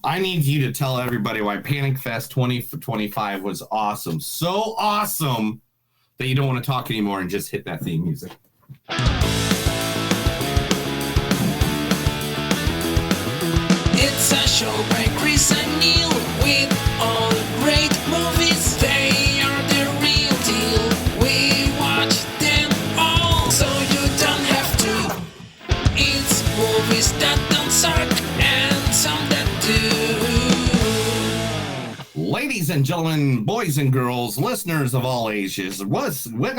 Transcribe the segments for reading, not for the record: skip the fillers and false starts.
I need you to tell everybody why Panic Fest 2025 was awesome. So awesome that you don't want to talk anymore and just hit that theme music. It's a show by Chris and Neil with all great movies. They are the real deal. We watch them all, so you don't have to. It's movies that don't suck and some that do. Ladies and gentlemen, boys and girls, listeners of all ages, that's what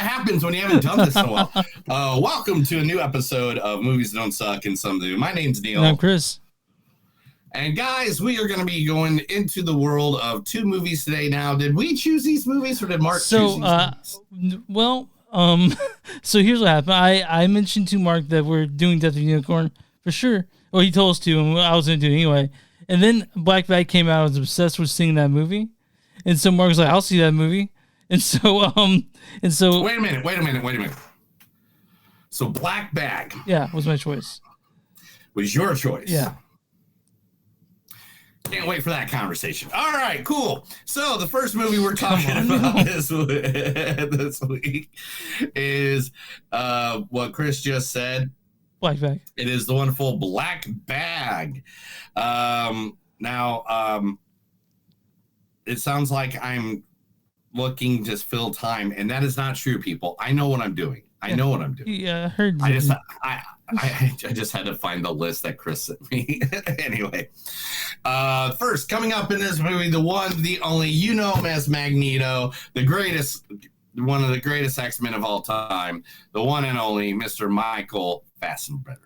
happens when you haven't done this in a while. Welcome to a new episode of Movies Don't Suck and Some Do. My name's Neil. And I'm Chris. And guys, we are going to be going into the world of two movies today. Now, did we choose these movies or did Mark choose these movies? Well, so here's what happened. I mentioned to Mark that we're doing Death of the Unicorn for sure. Well, he told us to, and I was going to do it anyway. And then Black Bag came out. I was obsessed with seeing that movie. And so Mark was like, I'll see that movie. And so, Wait a minute. So Black Bag. Yeah, was my choice. Was your choice. Yeah. Can't wait for that conversation. All right, cool. So the first movie we're talking about this week is what Chris just said. Black Bag. It is the wonderful Black Bag. Now, it sounds like I'm looking to fill time, and that is not true, people. I know what I'm doing. Yeah, I heard. I just had to find the list that Chris sent me. Anyway, first coming up in this movie, the one, the only, you know him as Magneto, one of the greatest X-Men of all time, the one and only Mr. Michael Fassbender.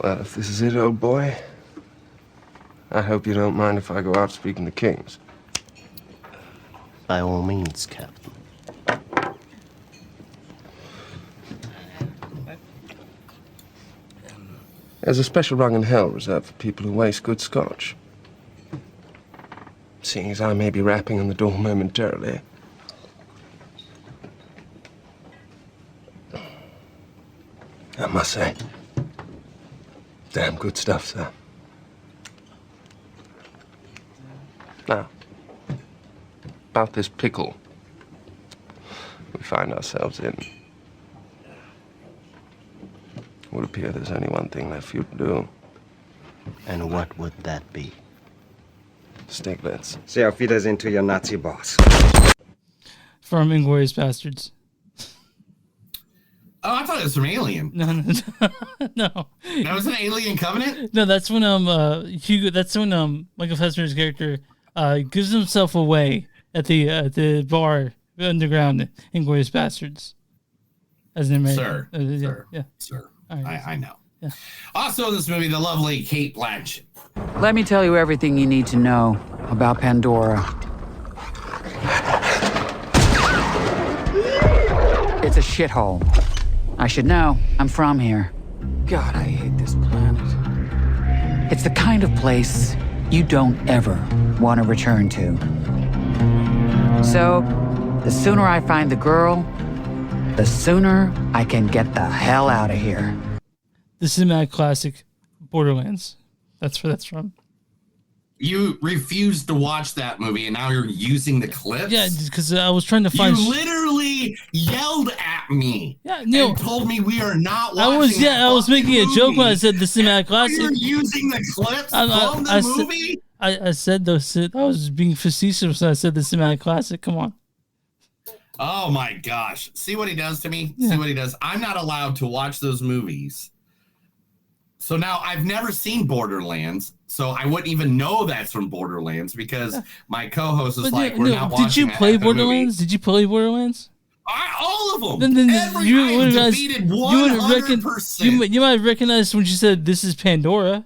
Well, if this is it, old boy, I hope you don't mind if I go out speaking to kings. By all means, Captain. There's a special rung in hell reserved for people who waste good scotch. Seeing as I may be rapping on the door momentarily. I must say, damn good stuff, sir. Now, about this pickle we find ourselves in. It would appear there's only one thing left for you to do. And what would that be? Stiglitz. Say auf Wiedersehen to your Nazi boss. From Inglourious Bastards. Oh, I thought it was from Alien. No. That was an Alien Covenant? No, that's when Michael Fassbender's character gives himself away at the bar underground in Inglourious Bastards. As an American. Sir. Right. I know. Yeah. Also in this movie, the lovely Cate Blanchett. Let me tell you everything you need to know about Pandora. It's a shithole. I should know. I'm from here. God, I hate this planet. It's the kind of place you don't ever want to return to. So, the sooner I find the girl, the sooner I can get the hell out of here. The cinematic classic Borderlands. That's where that's from. You refused to watch that movie, and now you're using the clips? Yeah, because I was trying to find... You literally yelled at me and told me we are not watching I was making a joke when I said the cinematic classic. You're using the clips from the movie? I said those. I was being facetious when I said the cinematic classic. Come on. Oh, my gosh. See what he does to me? Yeah. See what he does? I'm not allowed to watch those movies. So now I've never seen Borderlands, so I wouldn't even know that's from Borderlands because my co-host is we're not watching. Did you play Borderlands? Did you play Borderlands? All of them. Then you would have defeated 100%. You might have recognized when she said, "This is Pandora."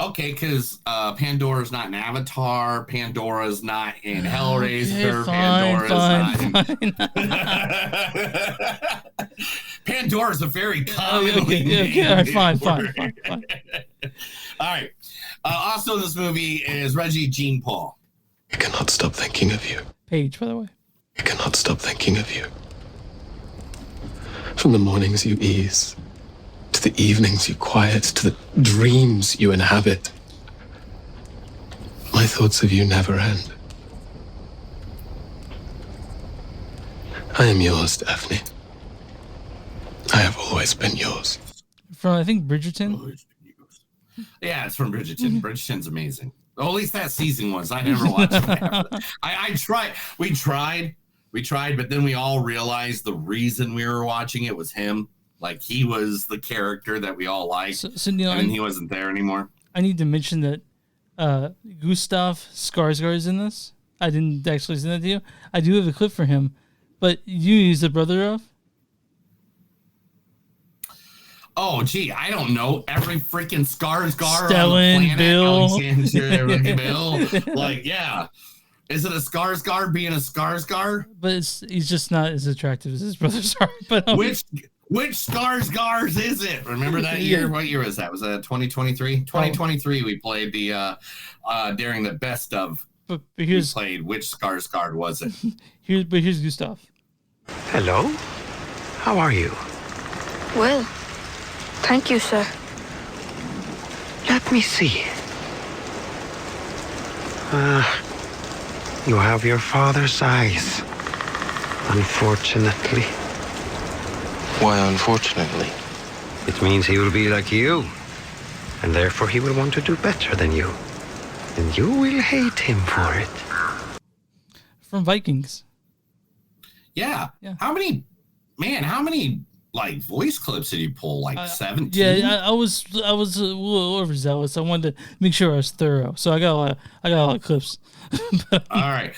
Okay, because Pandora's not in Avatar. Pandora's not in Hellraiser. Pandora's a very commonly named fine. All right. Also in this movie is Reggie Jean Paul. I cannot stop thinking of you. Paige, by the way. I cannot stop thinking of you. From the mornings you ease to the evenings you quiet, to the dreams you inhabit. My thoughts of you never end. I am yours, Daphne. I have always been yours. From, I think, Bridgerton. Yeah, it's from Bridgerton. Bridgerton's amazing. Well, at least that season was. I never watched it. I tried. We tried, but then we all realized the reason we were watching it was him. Like, he was the character that we all liked, So Neil, and he wasn't there anymore. I need to mention that Gustav Skarsgård is in this. I didn't actually send that to you. I do have a clip for him, but he's the brother of? Oh, gee, I don't know. Every freaking Skarsgård Stellan, on the planet. Bill. Bill. Like, yeah. Is it a Skarsgård being a Skarsgård? But he's just not as attractive as his brothers are. But Which Skarsgårds is it? Remember that year? What year was that? Was that 2023? 2023, we played the during the best of. But here's, we played which Skarsgård was it? Here's Gustav. Hello? How are you? Well, thank you, sir. Let me see. You have your father's eyes. Unfortunately. Why, unfortunately? It means he will be like you. And therefore he will want to do better than you. And you will hate him for it. From Vikings. Yeah. How many like voice clips did you pull? Like 17? Yeah, I was a little overzealous. I wanted to make sure I was thorough, so I got a lot of clips. All right,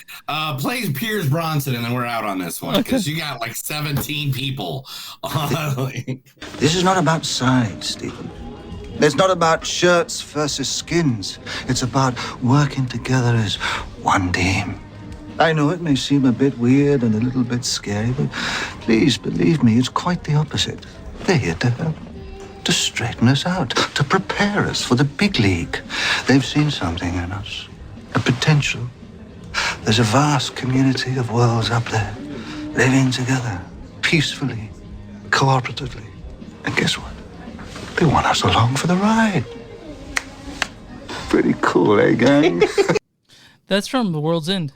plays Piers Bronson, and then we're out on this one because you got like 17 people. This is not about sides, Stephen. It's not about shirts versus skins. It's about working together as one team. I know it may seem a bit weird and a little bit scary, but please believe me, it's quite the opposite. They're here to help, to straighten us out, to prepare us for the big league. They've seen something in us, a potential. There's a vast community of worlds up there, living together, peacefully, cooperatively. And guess what? They want us along for the ride. Pretty cool, eh, gang? That's from The World's End.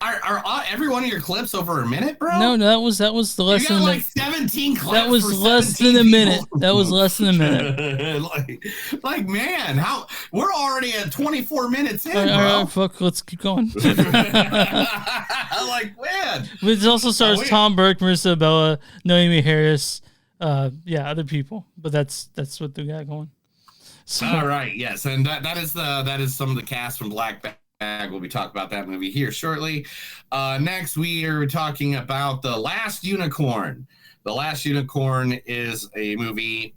Are every one of your clips over a minute, bro? No, that was the less than a minute. 17 clips. That was less than a minute. That was less than a minute. like, man, how we're already at 24 minutes in, all bro. right, fuck, let's keep going. Like, man. It also stars Tom Burke, Marissa Abella, Naomi Harris, other people. But that's what they got going. So, all right, yes, and that is some of the cast from Black Bag. We'll be talking about that movie here shortly. Next, we are talking about The Last Unicorn. The Last Unicorn is a movie.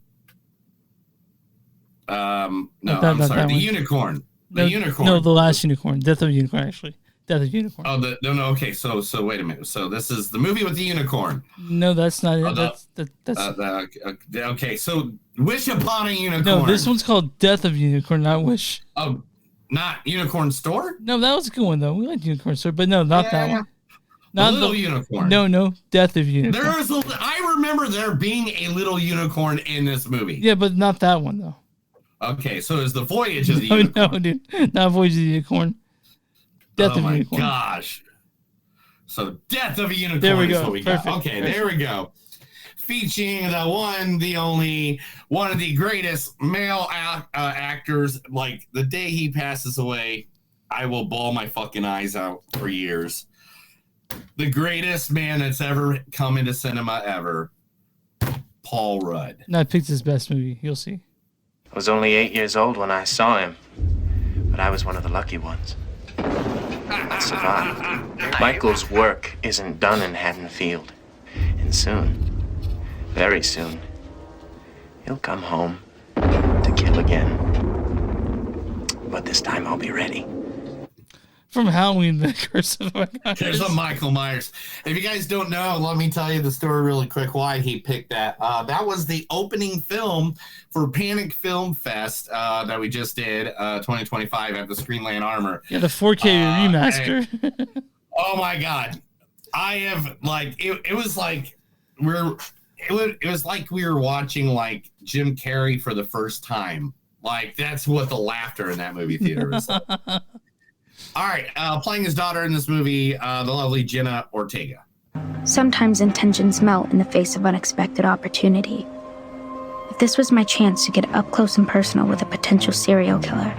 I'm sorry. The Unicorn. The Unicorn. No, The Last Unicorn. Death of Unicorn, actually. Death of Unicorn. Oh, no. Okay, so wait a minute. So this is the movie with the unicorn. No, that's not it. That's okay. So Wish Upon a Unicorn. No, this one's called Death of Unicorn, not Wish. Oh. Not Unicorn Store? No, that was a good one, though. We like Unicorn Store, but no, not that one. Not Little Unicorn. No, Death of Unicorn. I remember there being a little unicorn in this movie. Yeah, but not that one, though. Okay, so it's the Voyage of the Unicorn. No, dude. Not Voyage of the Unicorn. Death of Unicorn. Oh, my gosh. So Death of a Unicorn there we go. Is what we Perfect. got. Okay, there we go. Featuring the one, the only, one of the greatest male actors. Like, the day he passes away, I will bawl my fucking eyes out for years. The greatest man that's ever come into cinema ever, Paul Rudd. No, I picked his best movie. You'll see. I was only 8 years old when I saw him, but I was one of the lucky ones. I survived. Michael's work isn't done in Haddonfield, and soon, very soon, he'll come home to kill again. But this time I'll be ready. From Halloween, The Curse of Michael Myers. There's a Michael Myers. If you guys don't know, let me tell you the story really quick why he picked that. That was the opening film for Panic Film Fest that we just did, 2025 at the Screenland Armor. Yeah, the 4K remaster. Oh my God. I have, like, it was like it was like we were watching like Jim Carrey for the first time. Like that's what the laughter in that movie theater was like. All right, playing his daughter in this movie, the lovely Jenna Ortega. Sometimes intentions melt in the face of unexpected opportunity. If this was my chance to get up close and personal with a potential serial killer,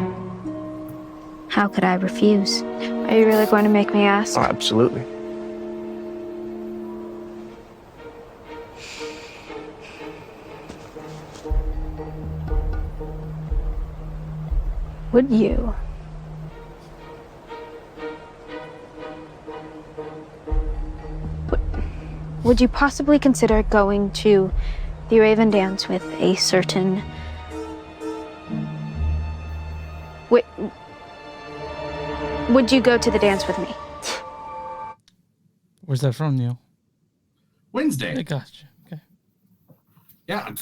how could I refuse? Are you really going to make me ask? Oh, absolutely. Would you? Would you possibly consider going to the Raven Dance with a certain... Would you go to the dance with me? Where's that from, Neil? Wednesday. I gotcha. Okay. Yeah.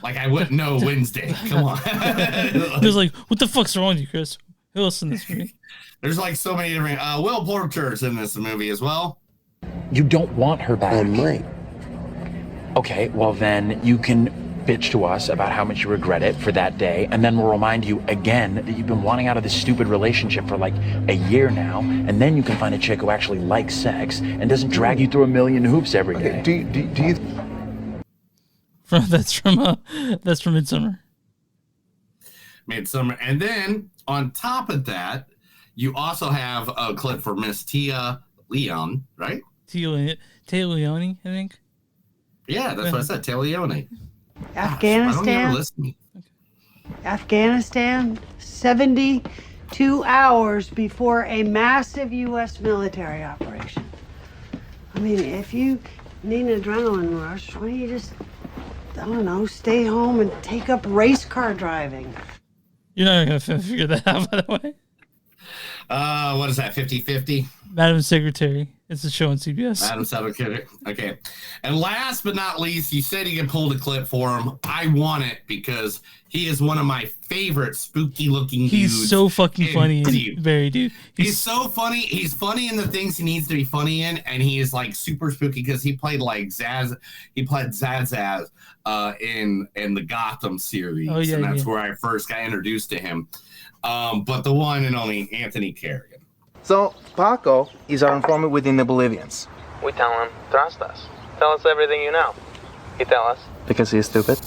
Like I wouldn't know Wednesday. Come on. He was like, what the fuck's wrong with you, Chris? Who else in this movie? There's like so many different... Will Porter's in this movie as well. You don't want her back. I might. Okay, well then you can bitch to us about how much you regret it for that day, and then we'll remind you again that you've been wanting out of this stupid relationship for like a year now, and then you can find a chick who actually likes sex and doesn't drag you through a million hoops every day. Do you... That's from Midsommar. Midsommar. And then on top of that, you also have a clip for Miss Tia Leon, right? Tia Leone, I think. Yeah, that's what I said. Tia Leone. Afghanistan. Afghanistan, 72 hours before a massive U.S. military operation. I mean, if you need an adrenaline rush, why don't you just, I don't know, stay home and take up race car driving? You're not going to figure that out, by the way. What is that, 50-50? Madam Secretary. It's a show on CBS. Madam Secretary. Okay. And last but not least, you said you can pull the clip for him. I want it because he is one of my favorite spooky looking dudes. He's so fucking funny and very dude. He's so funny. He's funny in the things he needs to be funny in, and he is like super spooky because he played like Zaz. He played Zaz in the Gotham series. Oh, yeah, and that's where I first got introduced to him. But the one and only Anthony Carrigan. So, Paco is our informant within the Bolivians. We tell him, trust us. Tell us everything you know. He tell us. Because he's stupid.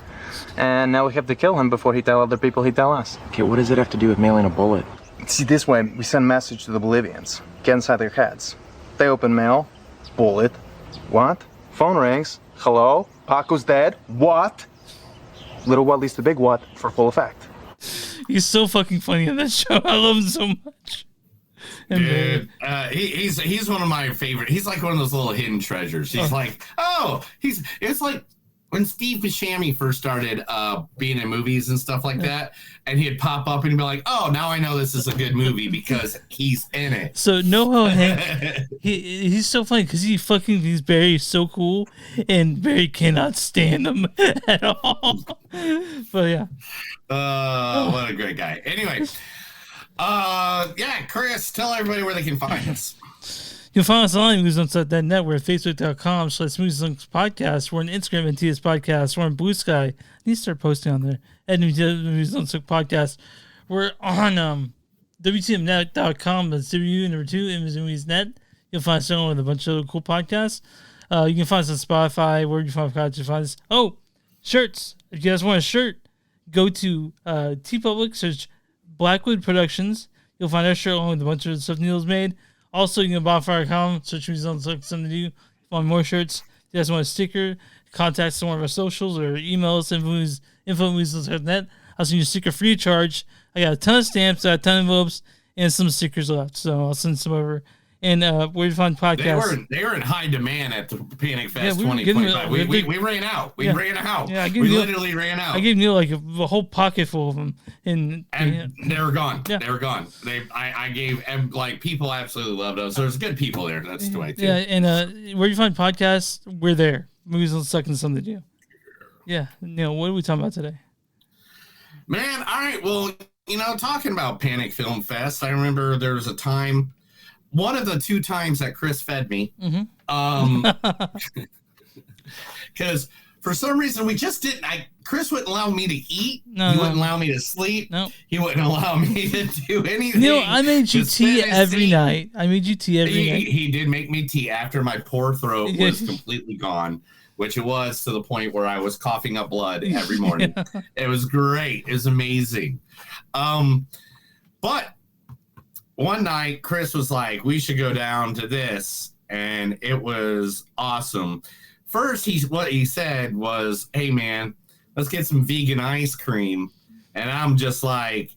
And now we have to kill him before he tell other people he tell us. Okay, what does it have to do with mailing a bullet? See, this way, we send message to the Bolivians. Get inside their heads. They open mail. Bullet. What? Phone rings. Hello? Paco's dead. What? Little what leads to big what for full effect. He's so fucking funny in that show. I love him so much. Dude, he's one of my favorite. He's like one of those little hidden treasures. He's it's like when Steve Buscemi first started being in movies and stuff like that, and he'd pop up and he'd be like, "Oh, now I know this is a good movie because he's in it." So Noho Hank, he's so funny because he's Barry so cool, and Barry cannot stand him at all. But yeah, what a great guy. Anyway. Chris, tell everybody where they can find us. You can find us online at moviesonset.net. We're at facebook.com/moviesonset podcast. We're on Instagram at TS Podcast. We're on Blue Sky. I need to start posting on there at moviesonset podcast. We're on WTMnet.com. That's W2 You'll find us on with a bunch of other cool podcasts. You can find us on Spotify. Where do you find us? Oh, shirts. If you guys want a shirt, go to TeePublic, search Blackwood Productions. You'll find our shirt along with a bunch of stuff Neil's made. Also, you can go to bonfire.com, search movies on something to do. Find more shirts. If you guys want a sticker, contact some of our socials or email us info@moviesonset.net. I'll send you a sticker free of charge. I got a ton of stamps, I got a ton of envelopes, and some stickers left. So I'll send some over. And where you find podcasts. They were in high demand at the Panic Fest 2025. We ran out. We ran out. Yeah, we literally ran out. I gave Neil like a whole pocket full of them. And they were gone. Yeah. They were gone. I gave, like, people absolutely loved us. There's good people there. That's the way, too. Yeah, and where you find podcasts, we're there. Movies on the Second, something to do. Yeah. Neil, what are we talking about today? Man, all right. Well, talking about Panic Film Fest, I remember there was a time. One of the two times that Chris fed me, Because for some reason we just didn't. Chris wouldn't allow me to eat. No, he no. wouldn't allow me to sleep. No. He wouldn't allow me to do anything. Neil, I made you to sit tea and every sleep. night. I made you tea every night. He did make me tea after my poor throat was completely gone, which it was to the point where I was coughing up blood every morning. Yeah. It was great. It was amazing. But one night, Chris was like, we should go down to this. And it was awesome. First, what he said was, hey, man, let's get some vegan ice cream. And I'm just like,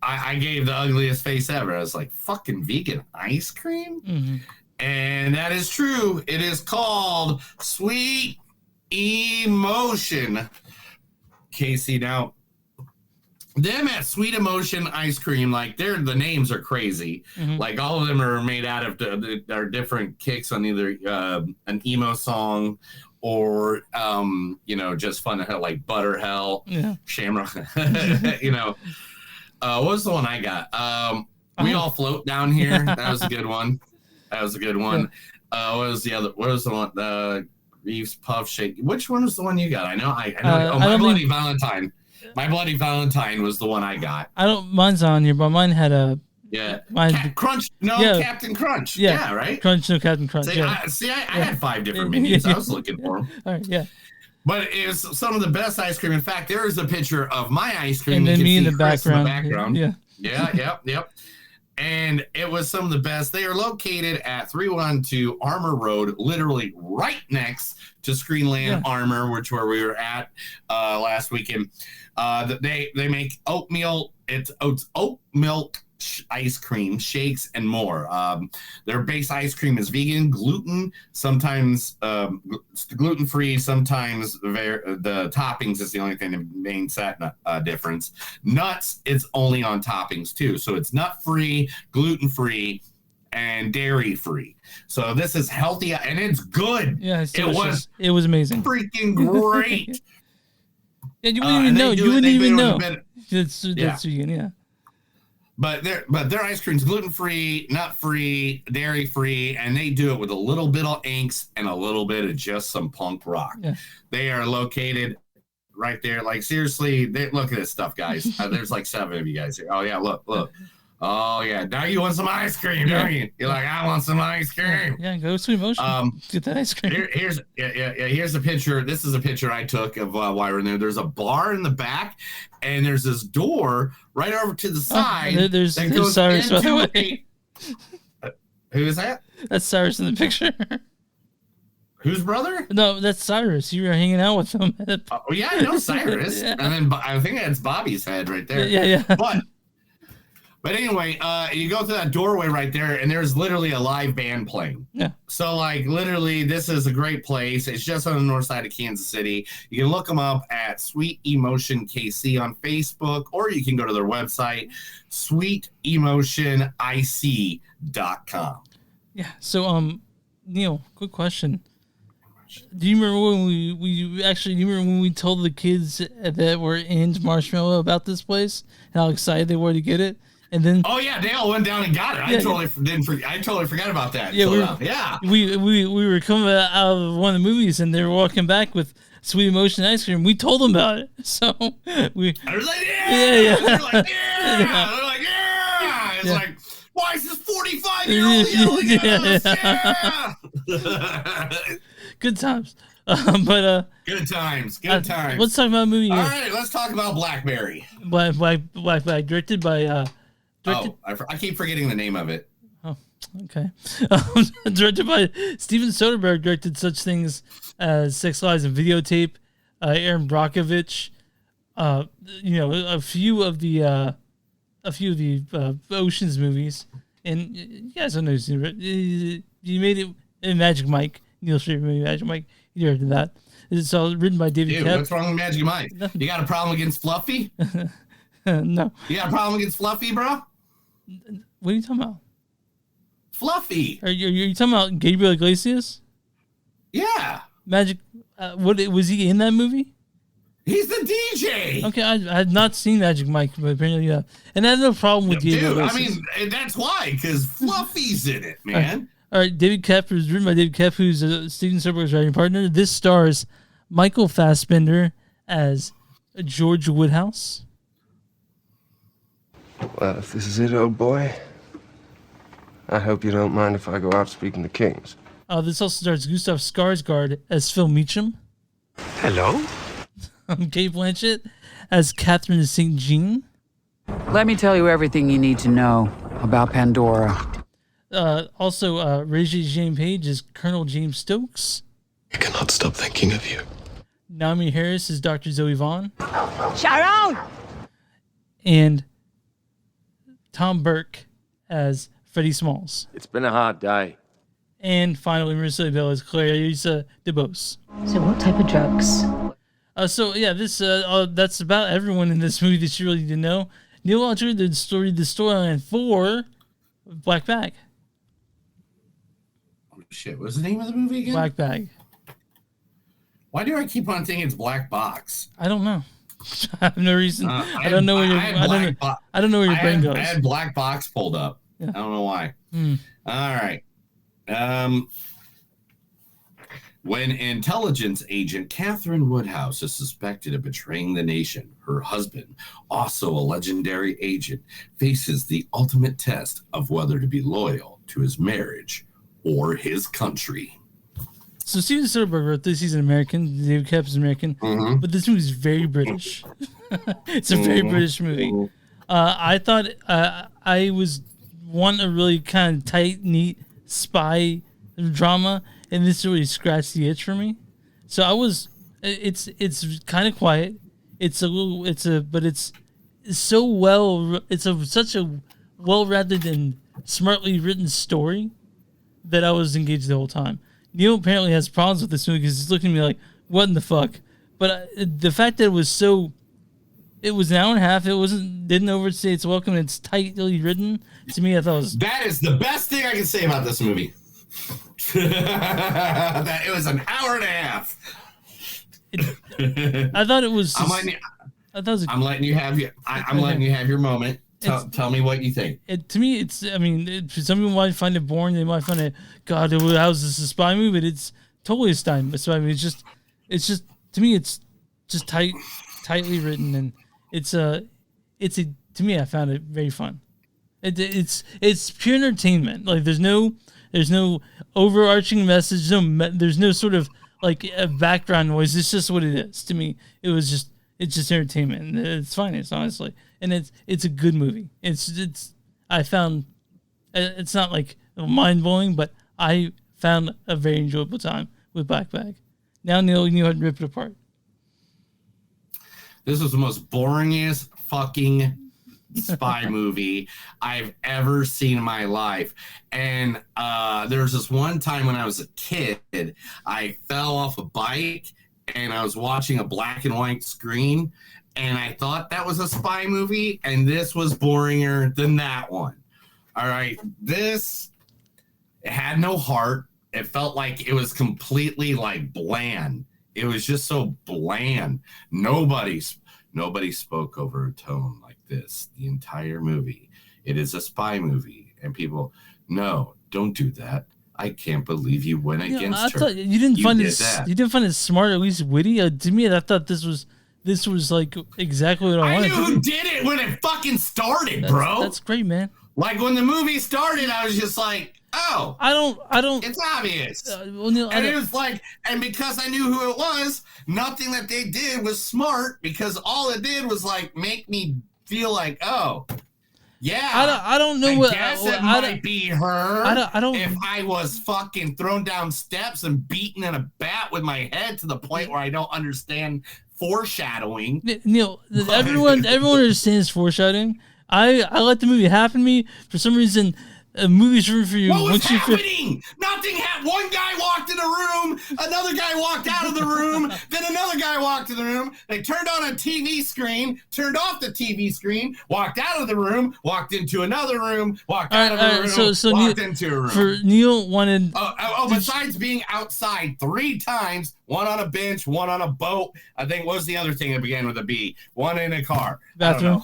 I gave the ugliest face ever. I was like, fucking vegan ice cream? Mm-hmm. And that is true. It is called Sweet Emotion. Casey, now, them at Sweet Emotion Ice Cream, like, the names are crazy. Mhm. Like, all of them are made out of are different kicks on either an emo song or, just fun to hell, like Butter Hell, Yeah. Shamrock. What was the one I got? We All Float Down Here. That was a good one. What was the other? What was the one? Reeves Puff Shake. Which one was the one you got? I know. My Bloody Valentine. My Bloody Valentine was the one I got. Mine's on here, but mine had a. Yeah. Mine, Crunch. No, yeah. Captain Crunch. Yeah. Yeah, right? Crunch, no Captain Crunch. See, yeah. I had 5 different minis. I was looking for them. All right, yeah. But it was some of the best ice cream. In fact, there is a picture of my ice cream. And then You me can in see the Chris background. Yeah. Yep. And it was some of the best. They are located at 312 Armor Road, literally right next to Screenland Armor, where we were at last weekend. They make oatmeal. It's oat milk ice cream, shakes, and more. Their base ice cream is vegan, gluten, sometimes gluten-free, sometimes the toppings is the only thing that makes that difference. Nuts, it's only on toppings too. So it's nut-free, gluten-free, and dairy-free. So this is healthy, and it's good. Yeah, it was amazing. Freaking great. Yeah, you wouldn't even know. You wouldn't even know. That's vegan, yeah. But their ice cream's gluten-free, nut-free, dairy-free, and they do it with a little bit of angst and a little bit of just some punk rock. Yeah. They are located right there. Like, seriously, look at this stuff, guys. There's like 7 of you guys here. Oh, yeah, look. Oh, yeah. Now you want some ice cream, don't you? You're like, I want some ice cream. Yeah, go Sweet Emotion. Get that ice cream. Here's a picture. This is a picture I took of why we're in there. There's a bar in the back, and there's this door right over to the side. There's Cyrus, by the way. Who is that? That's Cyrus in the picture. Whose brother? No, that's Cyrus. You were hanging out with him. Oh, yeah, I know Cyrus. Yeah. And then I think that's Bobby's head right there. Yeah. But anyway, you go through that doorway right there, and there's literally a live band playing. Yeah. So, like, literally, this is a great place. It's just on the north side of Kansas City. You can look them up at Sweet Emotion KC on Facebook, or you can go to their website, sweetemotionic.com. Yeah. So, Neil, quick question. Do you remember when we told the kids that were in Marshmallow about this place and how excited they were to get it? And then, oh yeah, they all went down and got it. I totally forgot about that. Yeah, we were coming out of one of the movies and they were walking back with Sweet Emotion ice cream. We told them about it, so I was like, yeah. They're like, yeah. They're like, yeah. It's like, why is this 45-year-old yelling at us? Yeah. Good times. Good times. Let's talk about a movie. All right, let's talk about Blackberry. Blackberry, directed by. I keep forgetting the name of it. Oh, okay. Directed by Steven Soderbergh, directed such things as Sex, Lies, and Videotape. Aaron Brockovich. A few of the Ocean's movies, and you guys don't know. You made it in Magic Mike. Neil Street movie Magic Mike. You directed that. It's all written by David Koepp. What's wrong with Magic Mike? You got a problem against Fluffy? No. You got a problem against Fluffy, bro? What are you talking about? Fluffy. Are you talking about Gabriel Iglesias? Yeah. Magic. What was he in that movie? He's the DJ. Okay, I had not seen Magic Mike, but apparently, yeah. And I had no problem with Gabriel Iglesias. I mean, that's why, because Fluffy's in it, man. All right, David Koepp was written by David Koepp, who's Steven Soderbergh's writing partner. This stars Michael Fassbender as George Woodhouse. Well, if this is it, old boy, I hope you don't mind if I go out speaking to kings. This also stars Gustav Skarsgård as Phil Meacham. Hello? Kate Blanchett as Catherine de St. Jean. Let me tell you everything you need to know about Pandora. Also, Regé-Jean Page as Colonel James Stokes. I cannot stop thinking of you. Naomi Harris is Dr. Zoe Vaughn. Sharon! And Tom Burke as Freddie Smalls. It's been a hard day. And finally, Marissa Bell as Clarissa DeBose. So what type of drugs? That's about everyone in this movie that you really need to know. Neil Walter did the storyline for Black Bag. Oh, shit, what's the name of the movie again? Black Bag. Why do I keep on thinking it's Black Box? I don't know. I have no reason. I don't know where your brain goes. I had Black Box pulled up. Yeah. I don't know why. All right. When intelligence agent Catherine Woodhouse is suspected of betraying the nation, her husband, also a legendary agent, faces the ultimate test of whether to be loyal to his marriage or his country. So Steven Soderbergh wrote this. He's an American. David Koepp is American. But this movie is very British. It's a very British movie. I thought I was want a really kind of tight, neat spy drama, and this really scratched the itch for me. So I was. It's kind of quiet. It's so well. It's such a well-rounded and smartly written story that I was engaged the whole time. Neil apparently has problems with this movie because he's looking at me like, what in the fuck? But the fact that it was an hour and a half, didn't overstay its welcome, it's tightly written. To me, I thought that is the best thing I can say about this movie. That it was an hour and a half. I thought it was. I'm letting you have your moment. Tell me what you think. To me, some people might find it boring. They might find it, God, how's this a spy movie? But it's totally a spy movie. It's just to me, it's just tightly written, and to me, I found it very fun. It's pure entertainment. Like there's no overarching message. There's no sort of like a background noise. It's just what it is. To me, it's just entertainment. It's finance, honestly. And it's a good movie. I found it's not like mind blowing, but I found a very enjoyable time with Black Bag. Now Neil, you know how to rip it apart. This was the most boringest fucking spy movie I've ever seen in my life. And there was this one time when I was a kid, I fell off a bike and I was watching a black and white screen. And I thought that was a spy movie, and this was boringer than that one. All right, it had no heart. It felt like it was completely like bland. It was just so bland. Nobody spoke over a tone like this the entire movie. It is a spy movie, and people, no, don't do that. I can't believe you went against her. You didn't find it smart, at least witty. To me, I thought this was like exactly what I wanted. I knew who did it when it fucking started, bro. That's great, man. Like when the movie started, I was just like, oh, I don't. It's obvious. Neil, it was like, and because I knew who it was, nothing that they did was smart because all it did was like make me feel like, oh, yeah. I don't know I guess it might be her. I don't. If I was fucking thrown down steps and beaten in a bat with my head to the point where I don't understand foreshadowing. Neil, everyone understands foreshadowing. I let the movie happen to me. For some reason, a movie's room for you. What was happening? Nothing happened. one guy walked in the room, another guy walked out of the room, then another guy walked in the room. They turned on a TV screen, turned off the TV screen, walked out of the room, walked into another room, walked out of the room, walked into a room. For Neil wanted. Besides being outside 3 times, one on a bench, one on a boat. I think what was the other thing that began with a B? One in a car. Bathroom.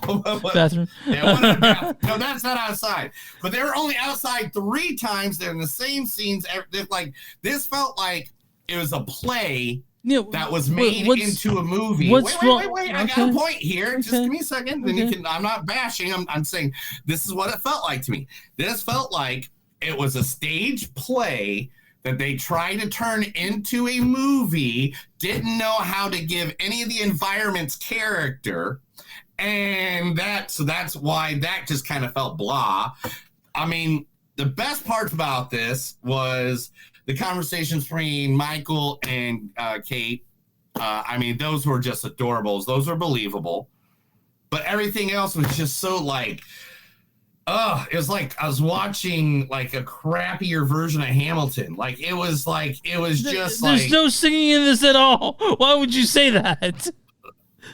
Bathroom. Yeah, one in a bathroom. No, that's not outside. But they were only outside 3 times. They're in the same scenes. Like this felt like it was a play that was made into a movie. Wait. I got a point here. Just give me a second. Then you can. I'm not bashing. I'm saying this is what it felt like to me. This felt like it was a stage play that they tried to turn into a movie, didn't know how to give any of the environments character, and that's why that just kind of felt blah. I mean, the best part about this was the conversations between Michael and Kate. I mean, those were just adorables. Those were believable. But everything else was just so like... it was like I was watching like a crappier version of Hamilton. Like it was just like there's no singing in this at all. Why would you say that?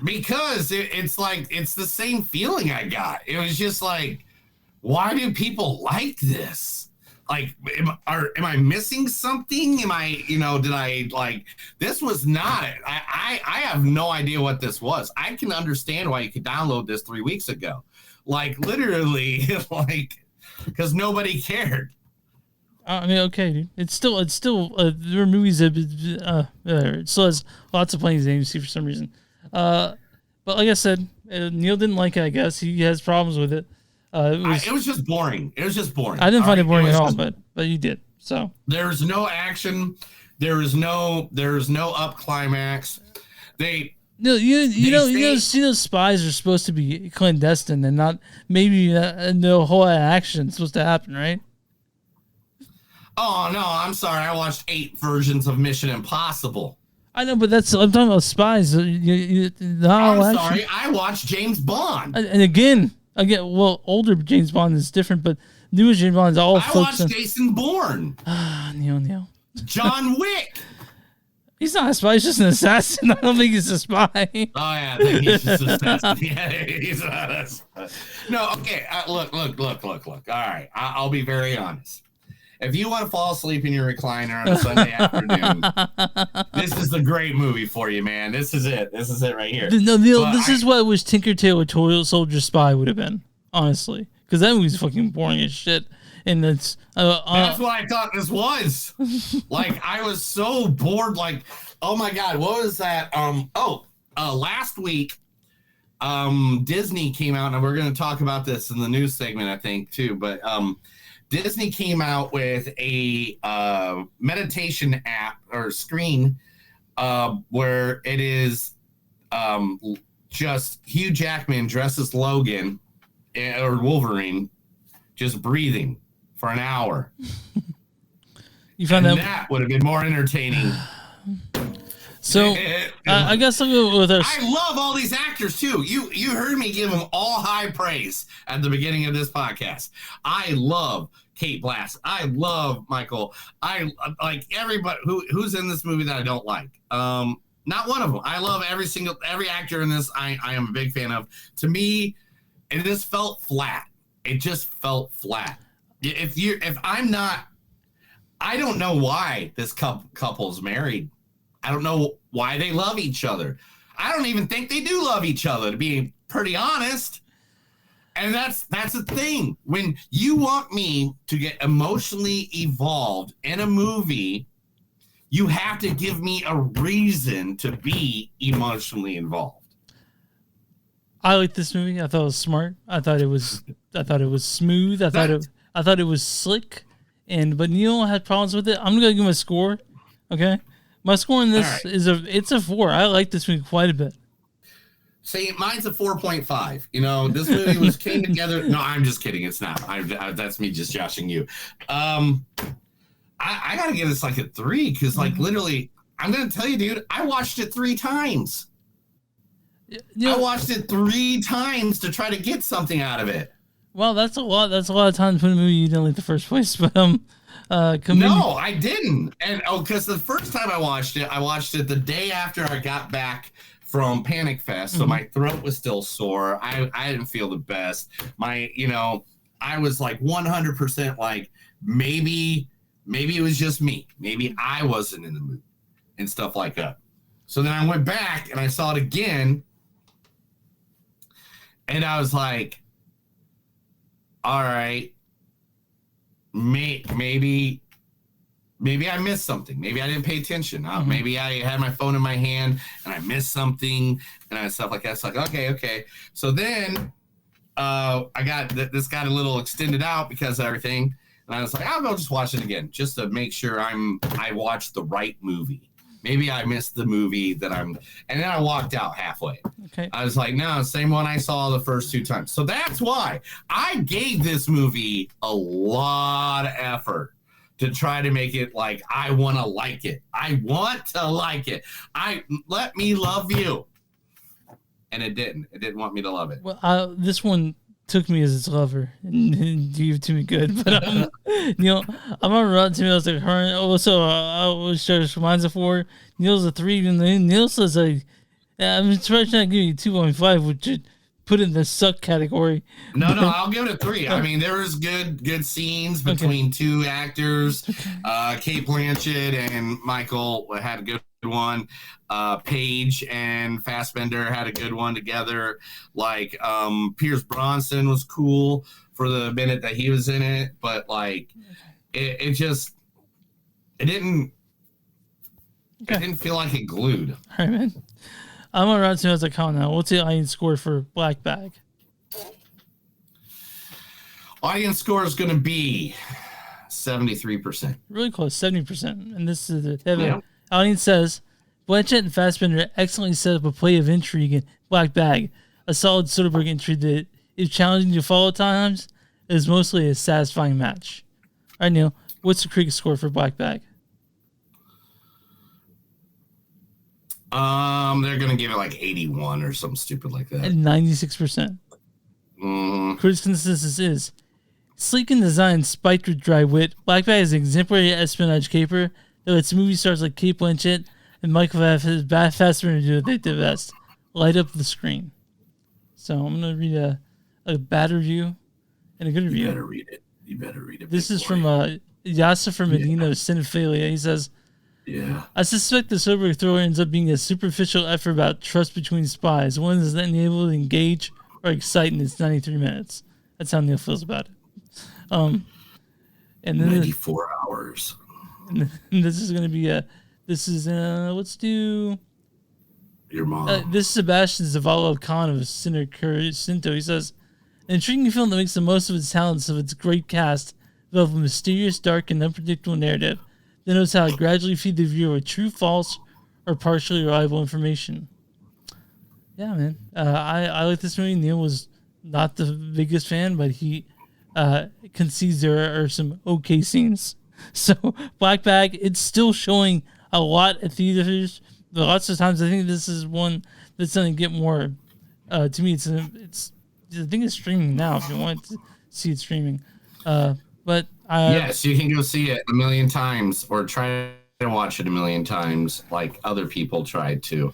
Because it's like it's the same feeling I got. It was just like, why do people like this? Like, am I missing something? Am I, did I like this? Was not it. I have no idea what this was. I can understand why you could download this 3 weeks ago. Like literally, like because nobody cared. I mean, okay, dude. It's still there are movies that it still has lots of planes in AMC for some reason. But like I said, Neil didn't like it. I guess he has problems with it. It was just boring. I didn't find it boring at all, but you did. So there's no action. There is no up climax. Spies are supposed to be clandestine and not maybe no whole action supposed to happen, right? Oh no, I'm sorry. I watched 8 versions of Mission Impossible. I know, but I'm talking about spies. I'm sorry. I watched James Bond. And again, well, older James Bond is different, but newer James Bond is all. I watched Jason Bourne. Neil. John Wick. He's not a spy. He's just an assassin. I don't think he's a spy. Oh, yeah. I think he's just an assassin. Yeah, he's not a spy. No, okay. Look. All right. I'll be very honest. If you want to fall asleep in your recliner on a Sunday afternoon, this is a great movie for you, man. This is it. This is it right here. No, Neil, this is what was Tinker Tailor Toy Soldier Spy would have been, honestly. Because that movie's fucking boring as shit. And that's what I thought this was. Like I was so bored. Like, oh my god, what was that? Last week, Disney came out, and we're going to talk about this in the news segment, I think, too. But Disney came out with a meditation app or screen where it is just Hugh Jackman dressed as Logan or Wolverine, just breathing for an hour. You found that would have been more entertaining. So I guess I'll go with us. I love all these actors too. You heard me give them all high praise at the beginning of this podcast. I love Kate Blass. I love Michael. I like everybody who's in this movie that I don't like. Not one of them. I love every actor in this. I am a big fan of. To me, it just felt flat. It just felt flat. I don't know why this couple's married. I don't know why they love each other. I don't even think they do love each other, to be pretty honest. And that's the thing. When you want me to get emotionally involved in a movie, you have to give me a reason to be emotionally involved. I like this movie. I thought it was smart. I thought it was smooth. I thought it was slick. But Neil had problems with it. I'm gonna give him a score. Okay, my score in this is a 4. I like this movie quite a bit. See, mine's a 4.5. This movie came together. No, I'm just kidding. It's not. That's me just joshing you. I gotta give this like a 3 because, like, literally, I'm gonna tell you, dude. I watched it 3 times. I watched it 3 times to try to get something out of it. Well, that's a lot. That's a lot of time to put a movie you didn't like the first place. But No, I didn't. And because the first time I watched it the day after I got back from Panic Fest, so my throat was still sore. I didn't feel the best. I was like 100% like maybe it was just me. Maybe I wasn't in the mood and stuff like that. So then I went back and I saw it again, and I was like, all right, maybe I missed something. Maybe I didn't pay attention. Maybe I had my phone in my hand and I missed something and stuff like that. It's like, okay. So then this got a little extended out because of everything. And I was like, I'll just watch it again just to make sure I watched the right movie. Maybe I missed the movie and then I walked out halfway. Okay. I was like, no, same one I saw the first 2 times. So that's why I gave this movie a lot of effort to try to make it like I want to like it. I want to like it. Let me love you. And it didn't. It didn't want me to love it. Well, this one took me as its lover and gave it to me good. But I'm on Rotten Tomatoes like her. Also, which just reminds of 4. Neil's a 3. And then Neil says like, I'm surprised not giving you 2.5, which should put it in the suck category. No, I'll give it a 3. I mean, there was good scenes between 2 actors. Kate Blanchett and Michael had a good one. Paige and Fassbender had a good one together. Like Pierce Bronson was cool for the minute that he was in it, but like it didn't feel like it glued. All right, man. I'm on Rotten Tomatoes account now. What's the audience score for Black Bag? Audience score is going to be 73%. Really close, 70%. And this is the audience says Blanchett and Fassbender excellently set up a play of intrigue in Black Bag, a solid Soderbergh intrigue that is challenging to follow at times. It is mostly a satisfying match. All right, Neil, what's the critic score for Black Bag? They're gonna give it like 81 or something stupid like that. At 96%. Critics' consensus is sleek in design, spiked with dry wit. Black Bag is an exemplary espionage caper that lets movie stars like Kate Blanchett and Michael Fassbender do what they do best: light up the screen. So I'm gonna read a bad review and a good review. You better read it. This is from Yasifer Medina of Cinephilia. He says, "Yeah, I suspect the Soderbergh thriller ends up being a superficial effort about trust between spies. One that is not able to engage or excite in its 93 minutes." That's how Neil feels about it. And then 94 hours. And this is gonna be let's do your mom. This is Sebastian Zavala Khan of Cinto. He says, an intriguing film that makes the most of its talents of its great cast, develop a mysterious, dark, and unpredictable narrative that knows how to gradually feed the viewer with true, false, or partially reliable information. Yeah, man. I like this movie. Neil was not the biggest fan, but he concedes there are some okay scenes. So Black Bag, it's still showing a lot at theaters. Lots of times, I think this is one that's going to get more. To me, it's I think it's streaming now. If you want to see it streaming, but yes, you can go see it a million times or try to watch it a million times, like other people tried to,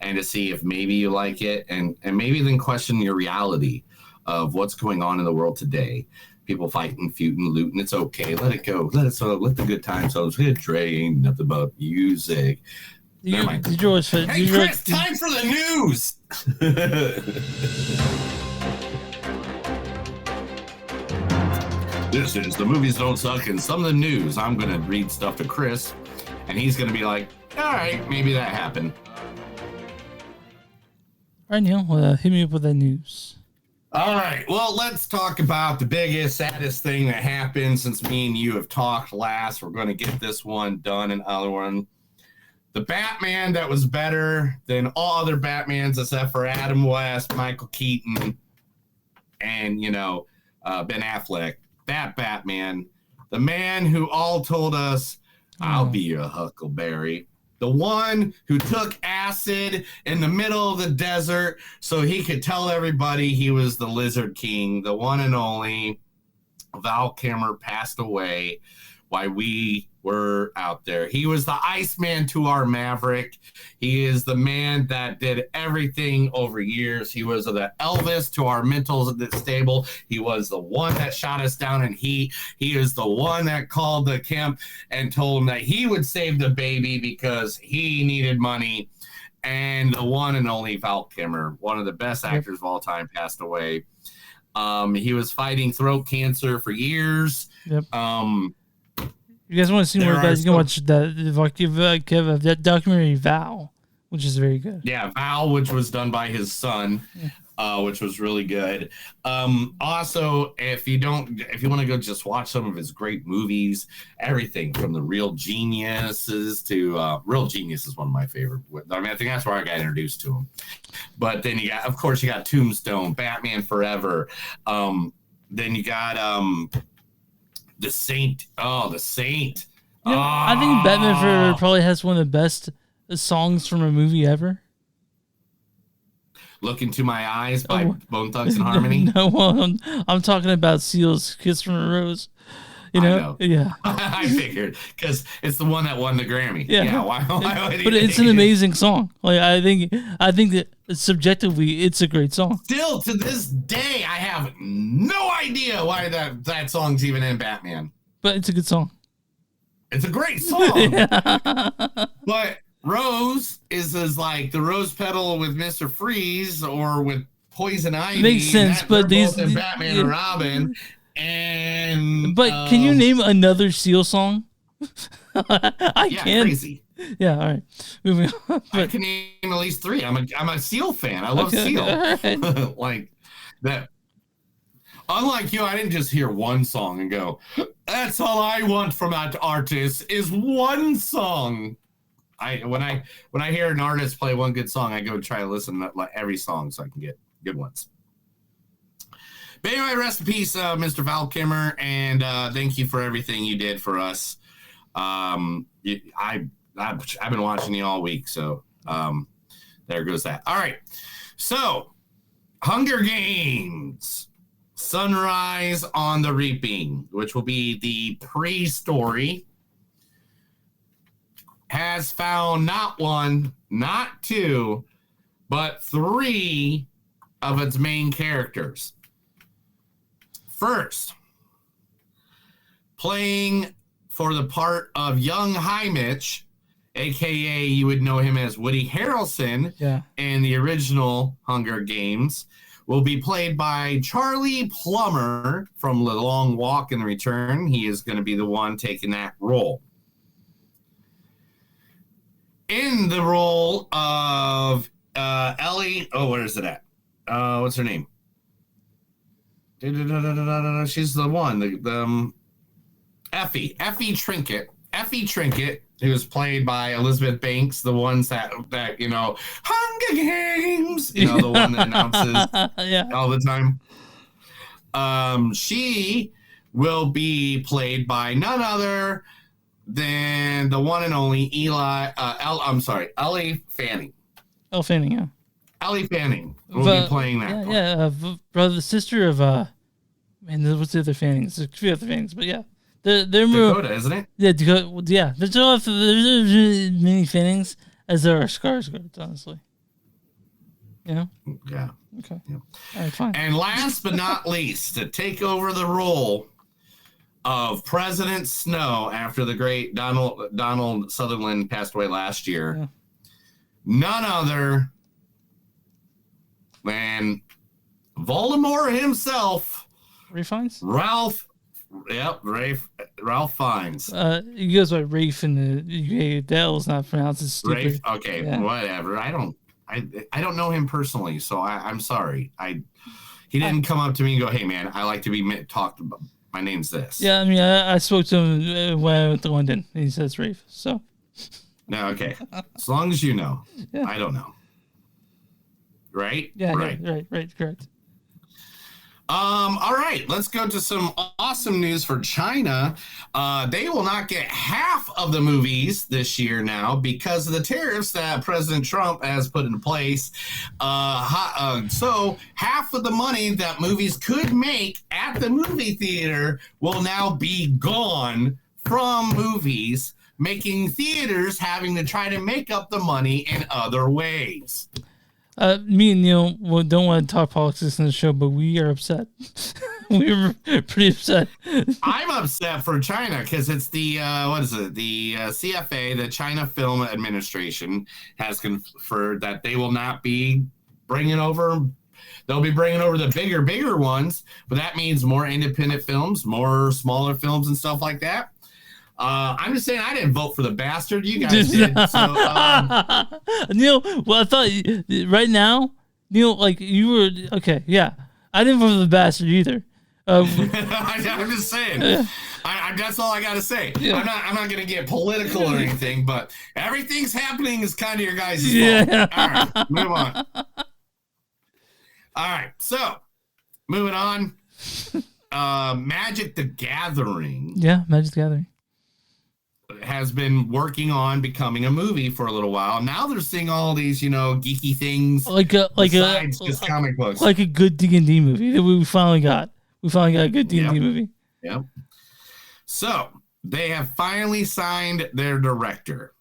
and to see if maybe you like it, and maybe then question your reality of what's going on in the world today. People fighting, feuding, looting. It's okay. Let it go. Let the good times. So it's nothing about music. Never mind. Hey, Chris, time for the news. This is the movies don't suck and some of the news. I'm going to read stuff to Chris, and he's going to be like, all right, maybe that happened. All right, Neil, hit me up with that news. All right, well, let's talk about the biggest, saddest thing that happened since me and you have talked last. We're going to get this one done and other one. The Batman that was better than all other Batmans except for Adam West, Michael Keaton, and, Ben Affleck. That Batman, the man who all told us, I'll be your Huckleberry. The one who took acid in the middle of the desert so he could tell everybody he was the Lizard King, the one and only. Val Kilmer passed away. why we were out there. He was the Iceman to our Maverick. He is the man that did everything over years. He was the Elvis to our mental stable. He was the one that shot us down in heat. He is the one that called the camp and told him that he would save the baby because he needed money. And the one and only Val Kilmer, one of the best actors of all time, passed away. He was fighting throat cancer for years. Yep. You guys want to see more of that? You can watch that documentary Val, which is very good. Yeah, Val, which was done by his son, which was really good. Also, if you want to go just watch some of his great movies, everything from The Real Geniuses to Real Genius is one of my favorite. I mean, I think that's where I got introduced to him. But then you got Tombstone, Batman Forever. Then you got The Saint. Oh, The Saint. I think Batman Forever probably has one of the best songs from a movie ever. Look Into My Eyes by Bone Thugs and Harmony. No, I'm talking about Seal's Kiss from a Rose. You know? I know. Yeah. I figured because it's the one that won the Grammy. Yeah. Why but it's an amazing song. Like I think that subjectively, it's a great song. Still to this day, I have no idea why that song's even in Batman. But it's a good song. It's a great song. But Rose is like the rose petal with Mr. Freeze or with Poison Ivy. Makes sense, but these both in Batman and Robin. But can you name another Seal song? I can. Crazy. Yeah, all right. Moving on. I can name at least 3. I'm a Seal fan. I love Seal. Right. Like that. Unlike you, I didn't just hear one song and go, "That's all I want from that artist is one song." When I hear an artist play one good song, I go try to listen to like every song so I can get good ones. But anyway, rest in peace, Mr. Val Kilmer, and thank you for everything you did for us. I've been watching you all week, so there goes that. All right, so Hunger Games: Sunrise on the Reaping, which will be the pre-story, has found not 1, not 2, but 3 of its main characters. First, playing for the part of young Haymitch, a.k.a. you would know him as Woody Harrelson in the original Hunger Games, will be played by Charlie Plummer from The Long Walk and the Return. He is going to be the one taking that role. In the role of Ellie, where is it at? What's her name? She's the one, the Effie Trinket. Effie Trinket, who was played by Elizabeth Banks, the ones that Hunger Games, the one that announces all the time. She will be played by none other than the one and only Ellie Fanning. Elle Fanning, yeah. Ellie Fanning will be playing that. Brother, sister of what's the other Fannings? There's a few other Fannings, but yeah, they're Dakota, isn't it? Yeah, Dakota. Yeah, there's as many Fannings as there are Skarsgårds, honestly. You know? Yeah. Okay. Yeah. All right, fine. And last but not least, to take over the role of President Snow after the great Donald Sutherland passed away last year, none other than Voldemort himself, Ralph Fiennes. He goes by Rafe in the UK. That L's not pronounced. It's stupid. Rafe? Okay, whatever. I don't know him personally, so I'm sorry. He didn't come up to me and go, "Hey, man, I like to be talked about. My name's this." Yeah, I mean, I spoke to him when I went to London, and he says Rafe. So. No, okay. As long as you know. Yeah. I don't know. Right? Yeah, right, correct. All right, let's go to some awesome news for China. They will not get half of the movies this year now because of the tariffs that President Trump has put in place. So half of the money that movies could make at the movie theater will now be gone from movies, making theaters having to try to make up the money in other ways. Me and Neil don't want to talk politics in the show, but we are upset. We were pretty upset. I'm upset for China because it's the what is it? The CFA, the China Film Administration, has conferred that they will not be bringing over. They'll be bringing over the bigger ones, but that means more independent films, more smaller films, and stuff like that. I'm just saying I didn't vote for the bastard. You guys did. So, Neil, well, I thought right now, Neil, like you were okay. Yeah, I didn't vote for the bastard either. I'm just saying. That's all I got to say. Yeah. I'm not going to get political or anything, but everything's happening is kind of your guys' Yeah. fault. All right, move on. All right, so moving on. Magic the Gathering. Yeah, Magic the Gathering has been working on becoming a movie for a little while. Now they're seeing all these, geeky things besides just comic books. like a good D&D movie that we finally got. We finally got a good D&D movie. Yep. So they have finally signed their director.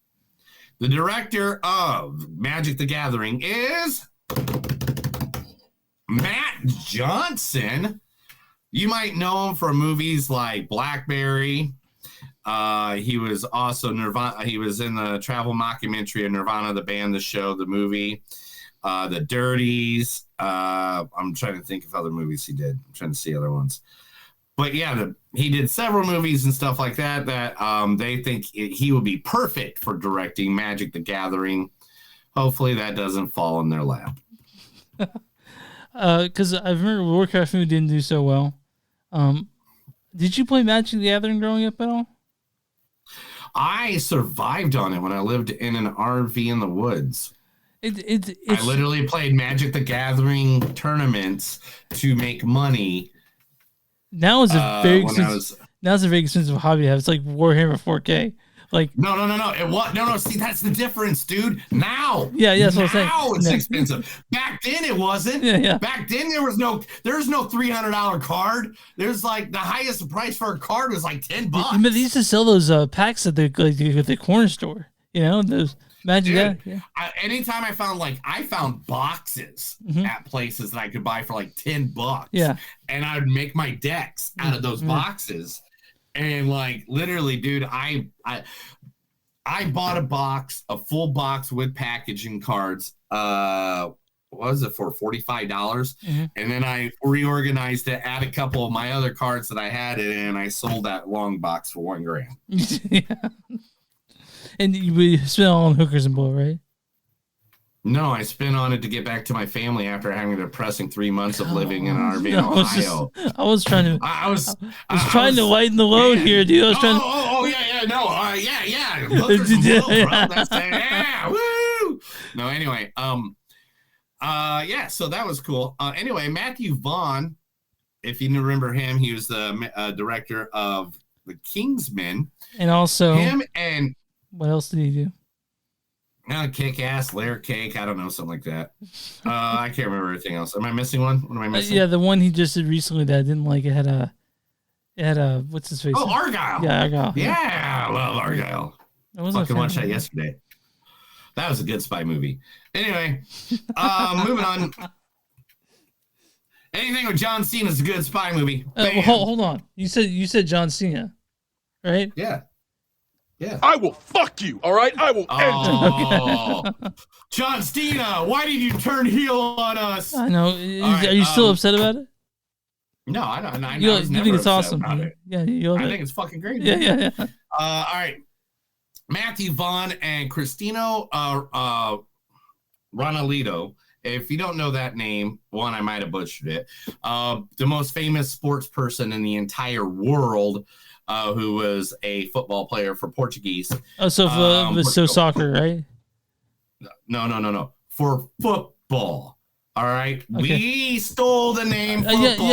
The director of Magic the Gathering is Matt Johnson. You might know him from movies like Blackberry. He was also Nirvana. He was in the travel mockumentary of Nirvana, the band, the show, the movie, The Dirties. I'm trying to think of other movies he did. I'm trying to see other ones. But yeah, he did several movies and stuff like that they think he would be perfect for directing Magic the Gathering. Hopefully that doesn't fall in their lap. Because I remember Warcraft movie didn't do so well. Did you play Magic the Gathering growing up at all? I survived on it when I lived in an RV in the woods. I literally played Magic the Gathering tournaments to make money. Now it's a very expensive hobby to have. It's like Warhammer 4K. Like no. It was no. See, that's the difference, dude. Now, that's what I'm saying. Now it's expensive. Back then, it wasn't. Yeah. Back then, there's no $300 card. There's like the highest price for a card was like $10. But they used to sell those packs at the corner store. Those Magic. Dude, anytime I found boxes at places that I could buy for like $10. Yeah, and I would make my decks out of those boxes. And like literally, dude, I bought a full box with packaging cards. What was it for? $45. Mm-hmm. And then I reorganized it, add a couple of my other cards that I had in, and I sold that long box for $1,000. Yeah. And you spent all on hookers and blow, right? No, I spent on it to get back to my family after having a depressing 3 months of living in an RV in Ohio. I was trying to. I was trying to lighten the load here, dude. I was trying. Yeah. Hookers and blow, bro. That's woo. No, anyway, so that was cool. Anyway, Matthew Vaughn, if you remember him, he was the director of The Kingsman, and also him and what else did he do? Kick-Ass, Layer Cake, I don't know, something like that. I can't remember everything else. Am I missing one? What am I missing? Yeah, the one he just did recently that I didn't like. It had a what's his face? Oh, Argyle. Yeah, Argyle. Yeah, I love Argyle. I fucking watched that yesterday. That was a good spy movie. Anyway, moving on. Anything with John Cena is a good spy movie. Well, hold on. You said John Cena, right? Yeah. Yeah. I will fuck you, all right? I will end you. John Cena, why did you turn heel on us? I know. Are you still upset about it? No, I don't. You think it's awesome? Yeah, I think it's fucking great. Yeah. All right. Matthew Vaughn and Cristino Ronaldo. If you don't know that name, one, I might have butchered it. The most famous sports person in the entire world. Who was a football player for Portuguese. Oh, so soccer, right? No. For football. All right. Okay. We stole the name football.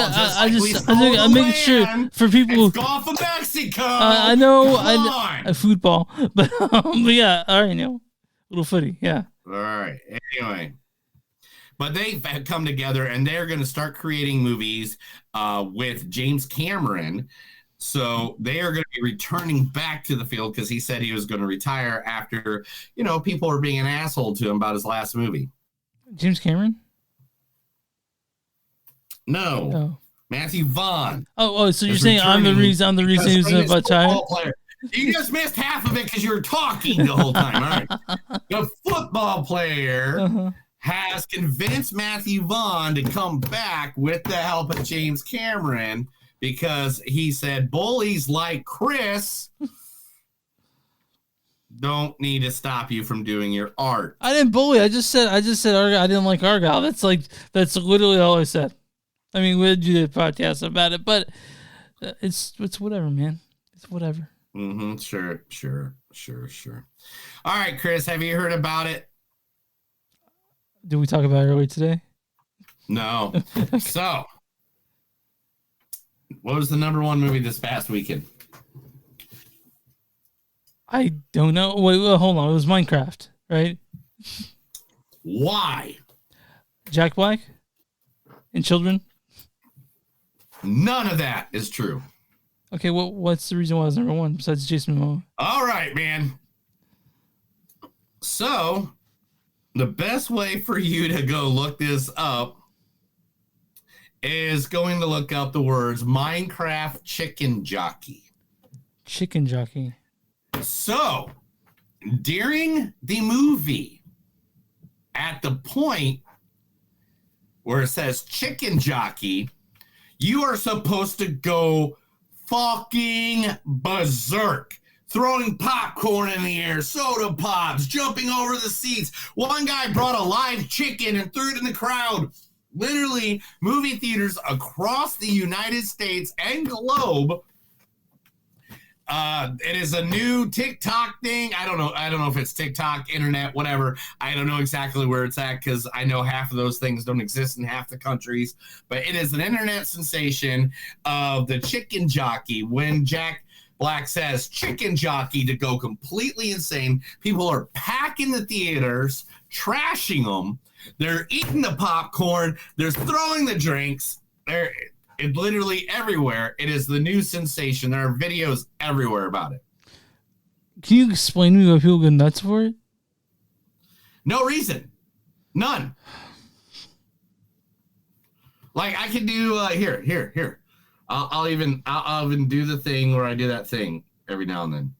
I'm making sure for people. It's Gulf of Mexico. I know. I football, but yeah. All right, now little footy. Yeah. All right. Anyway. But they've come together and they're going to start creating movies with James Cameron. So they are going to be returning back to the field because he said he was going to retire after, people were being an asshole to him about his last movie. James Cameron? No. Oh. Matthew Vaughn. Oh, so you're saying I'm the reason he was a football player. You just missed half of it because you were talking the whole time. All right. The football player has convinced Matthew Vaughn to come back with the help of James Cameron because he said bullies like Chris don't need to stop you from doing your art. I didn't bully. I just said Argyle. I didn't like Argyle. That's literally all I said. I mean, we'll do the podcast about it, but it's whatever, man. It's whatever. Mm-hmm. Sure. All right, Chris, have you heard about it? Did we talk about it earlier today? No. So, what was the number one movie this past weekend? I don't know. Wait, hold on. It was Minecraft, right? Why? Jack Black and children? None of that is true. Okay, what's the reason why it was number one besides Jason Momoa? All right, man. So, the best way for you to go look this up is going to look up the words Minecraft Chicken Jockey. Chicken Jockey. So, during the movie, at the point where it says Chicken Jockey, you are supposed to go fucking berserk. Throwing popcorn in the air, soda pops, jumping over the seats. One guy brought a live chicken and threw it in the crowd. Literally, movie theaters across the United States and globe. It is a new TikTok thing. I don't know if it's TikTok, internet, whatever. I don't know exactly where it's at because I know half of those things don't exist in half the countries. But it is an internet sensation of the chicken jockey. When Jack Black says chicken jockey to go completely insane, people are packing the theaters, trashing them. They're eating the popcorn. They're throwing the drinks. They're literally everywhere. It is the new sensation. There are videos everywhere about it. Can you explain to me why people go nuts for it? No reason. None. Like I can do here. I'll even do the thing where I do that thing every now and then.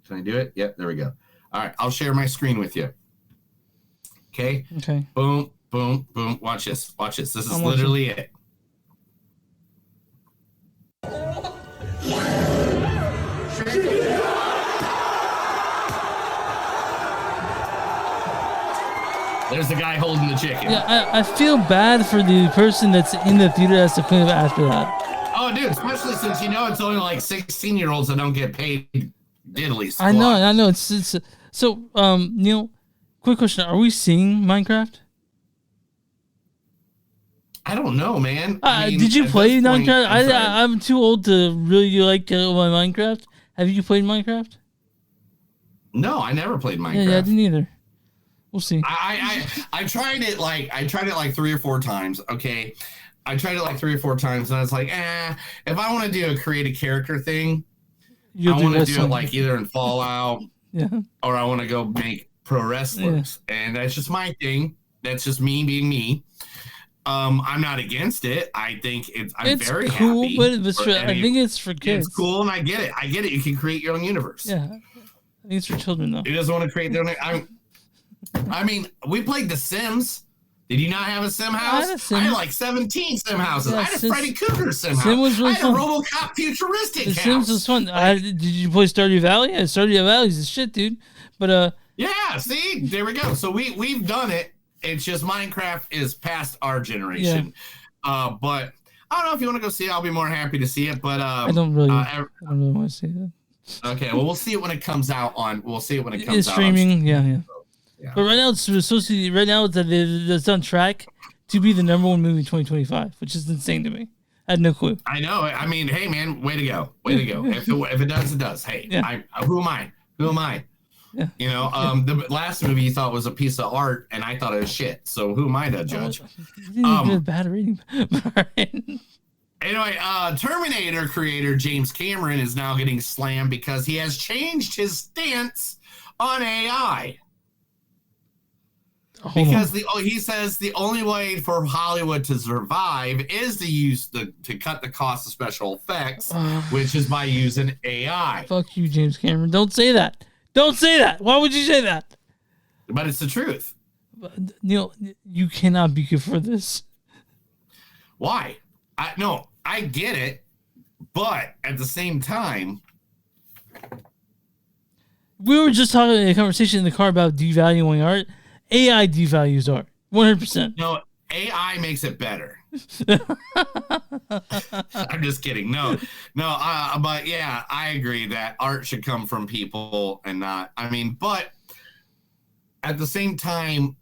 Can I do it? Yep, there we go. All right, I'll share my screen with you. Okay. Boom, boom, boom. Watch this. This is literally it. There's the guy holding the chicken. Yeah, I feel bad for the person that's in the theater that has to clean up after that. Oh, dude, especially since it's only like 16-year-olds that don't get paid diddly squat. I know. It's so. Neil, quick question: are we seeing Minecraft? I don't know, man. Did you play Minecraft? I'm too old to really like my Minecraft. Have you played Minecraft? No, I never played Minecraft. Yeah, I didn't either. We'll see. I tried it like 3 or 4 times. Okay, I tried it like 3 or 4 times, and I was like, if I want to do a create a character thing, I want to do it like either in Fallout, or I want to go make pro wrestlers, and that's just my thing. That's just me being me. I'm not against it. I think it's very cool, happy. but I think it's for kids. It's cool, and I get it. You can create your own universe. Yeah, I think it's for children though. Who doesn't want to create their own? I mean, we played The Sims. Did you not have a Sim house? I had like 17 Sim houses. I had a Freddy Krueger Sim house. Was really I had a RoboCop futuristic house. Sims was fun. Did you play Stardew Valley? Yeah, Stardew Valley's the shit, dude. But yeah, see, there we go. So we've done it. It's just Minecraft is past our generation. Yeah. But I don't know if you want to go see it. I'll be more happy to see it. But I don't really want to see that. Okay, well, we'll see it when it comes out on. We'll see it when it comes it's out. Streaming, yeah. But right now it's associated. Right now it's on track to be the number one movie in 2025, which is insane to me. I had no clue. I know. I mean, hey man, way to go. If it does, it does. Hey, who am I? Yeah. You know, the last movie you thought was a piece of art, and I thought it was shit. So who am I to judge? You didn't get a bad rating. Anyway, Terminator creator James Cameron is now getting slammed because he has changed his stance on AI. Because he says the only way for Hollywood to survive is to cut the cost of special effects, which is by using AI. Fuck you, James Cameron. Don't say that. Don't say that. Why would you say that? But it's the truth. Neil, you cannot be good for this. Why? I get it, but at the same time, we were just having a conversation in the car about devaluing art. AI devalues art 100%. No, AI makes it better. I'm just kidding. No. But yeah, I agree that art should come from people and not. I mean, but at the same time,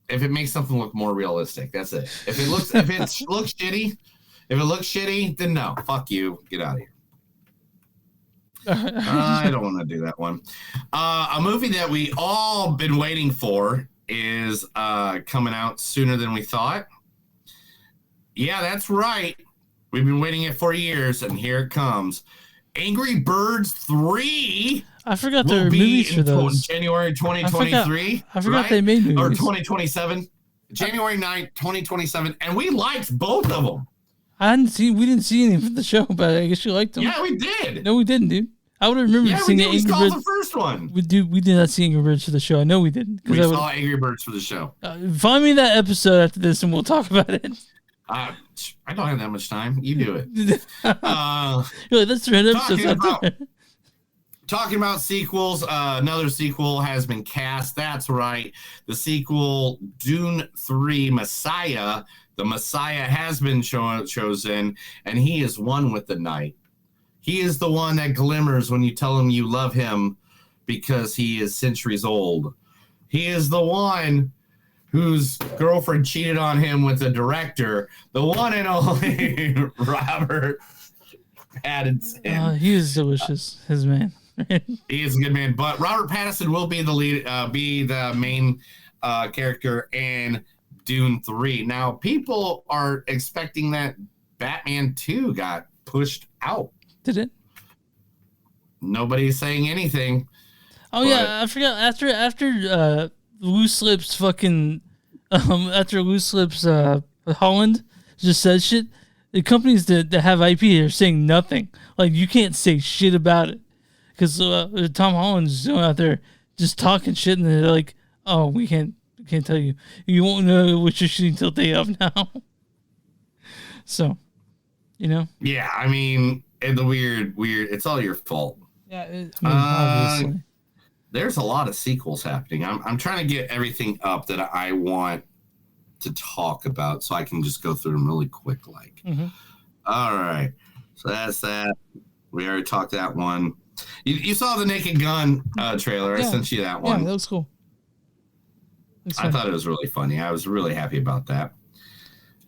if it makes something look more realistic, that's it. If it looks shitty, then no, fuck you, get out of here. I don't want to do that one. A movie that we all been waiting for is coming out sooner than we thought. Yeah, that's right. We've been waiting it for years, and here it comes. Angry Birds 3. I forgot there were movies for those. January 2023. I forgot they made movies. Or 2027. January 9th, 2027. And we liked both of them. We didn't see anything from the show, but I guess you liked them. Yeah, we did. No, we didn't, dude. I would have remembered seeing we Angry saw Birds. The first one. We did not see Angry Birds for the show. I know we didn't. We saw Angry Birds for the show. Find me that episode after this, and we'll talk about it. I don't have that much time. You do it. Really, that's 3 episodes out there. Talking about sequels, another sequel has been cast. That's right. The sequel, Dune 3 Messiah. The Messiah has been chosen, and he is one with the night. He is the one that glimmers when you tell him you love him because he is centuries old. He is the one whose girlfriend cheated on him with the director, the one and only Robert Pattinson. He is delicious, his man. He is a good man, but Robert Pattinson will be the lead, be the main character in Dune 3. Now, people are expecting that Batman 2 got pushed out. Did it? Nobody's saying anything. Oh yeah, I forgot. After Loose Lips fucking after Loose Lips Holland just said shit. The companies that have IP are saying nothing. Like you can't say shit about it because Tom Holland's out there just talking shit, and they're like, "Oh, we can't tell you. You won't know what you're shooting till day of now." So, you know. Yeah, I mean, the weird. It's all your fault. Yeah, obviously. There's a lot of sequels happening. I'm trying to get everything up that I want to talk about, so I can just go through them really quick. All right, so that's that. We already talked that one. You saw the Naked Gun trailer. Yeah. I sent you that one. Yeah, that was cool. I thought it was really funny. I was really happy about that.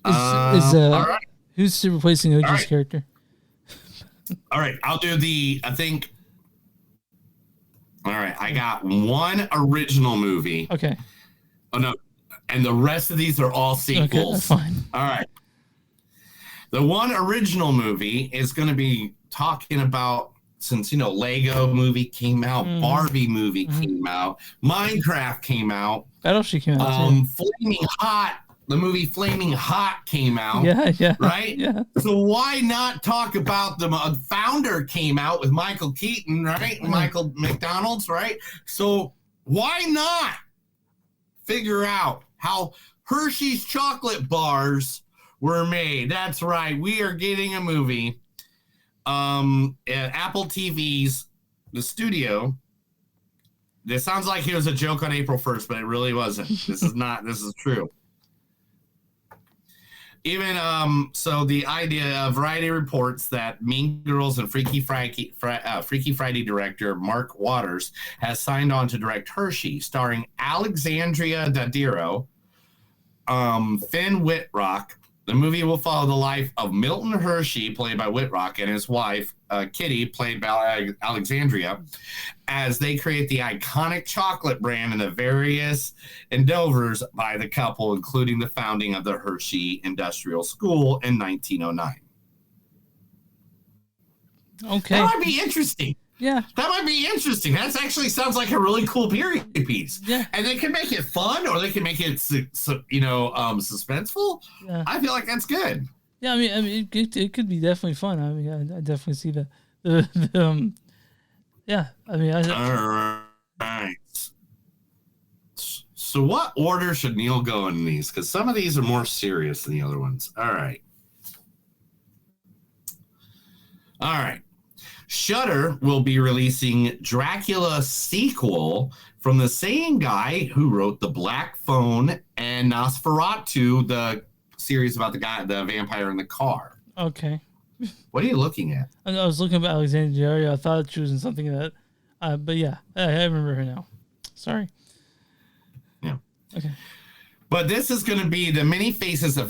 All right. Who's replacing OG's character? All right, I'll do I think. All right, I got one original movie. Okay. Oh, no. And the rest of these are all sequels. Okay, that's fine. All right. The one original movie is going to be talking about, since, Lego movie came out, Barbie movie came out, Minecraft came out. Battleship came out, too. Flaming Hot. The movie Flaming Hot came out. Yeah. Right? Yeah. So why not talk about the Founder came out with Michael Keaton, right? Michael McDonald's, right? So why not figure out how Hershey's chocolate bars were made? That's right. We are getting a movie. At Apple TV's The Studio. This sounds like it was a joke on April 1st, but it really wasn't. This is not. This is true. Even so, the idea Variety reports that Mean Girls and Freaky Friday director Mark Waters has signed on to direct Hershey, starring Alexandria Daddario, Finn Wittrock. The movie will follow the life of Milton Hershey, played by Wittrock, and his wife, Kitty, played by Alexandria, as they create the iconic chocolate brand and the various endeavors by the couple, including the founding of the Hershey Industrial School in 1909. Okay. That might be interesting. Yeah. That might be interesting. That actually sounds like a really cool period piece. Yeah. And they can make it fun, or they can make it, suspenseful. Yeah. I feel like that's good. Yeah, I mean, it could be definitely fun. I mean, I definitely see that. Yeah, I mean, All right. So, what order should Neil go in these? Because some of these are more serious than the other ones. All right. Shudder will be releasing Dracula sequel from the same guy who wrote The Black Phone and Nosferatu, the series about the vampire in the car. Okay. What are you looking at? I was looking at Alexandria Daddario. I thought she was in something that, but yeah, I remember her now. Sorry. Yeah. Okay. But this is going to be the many faces of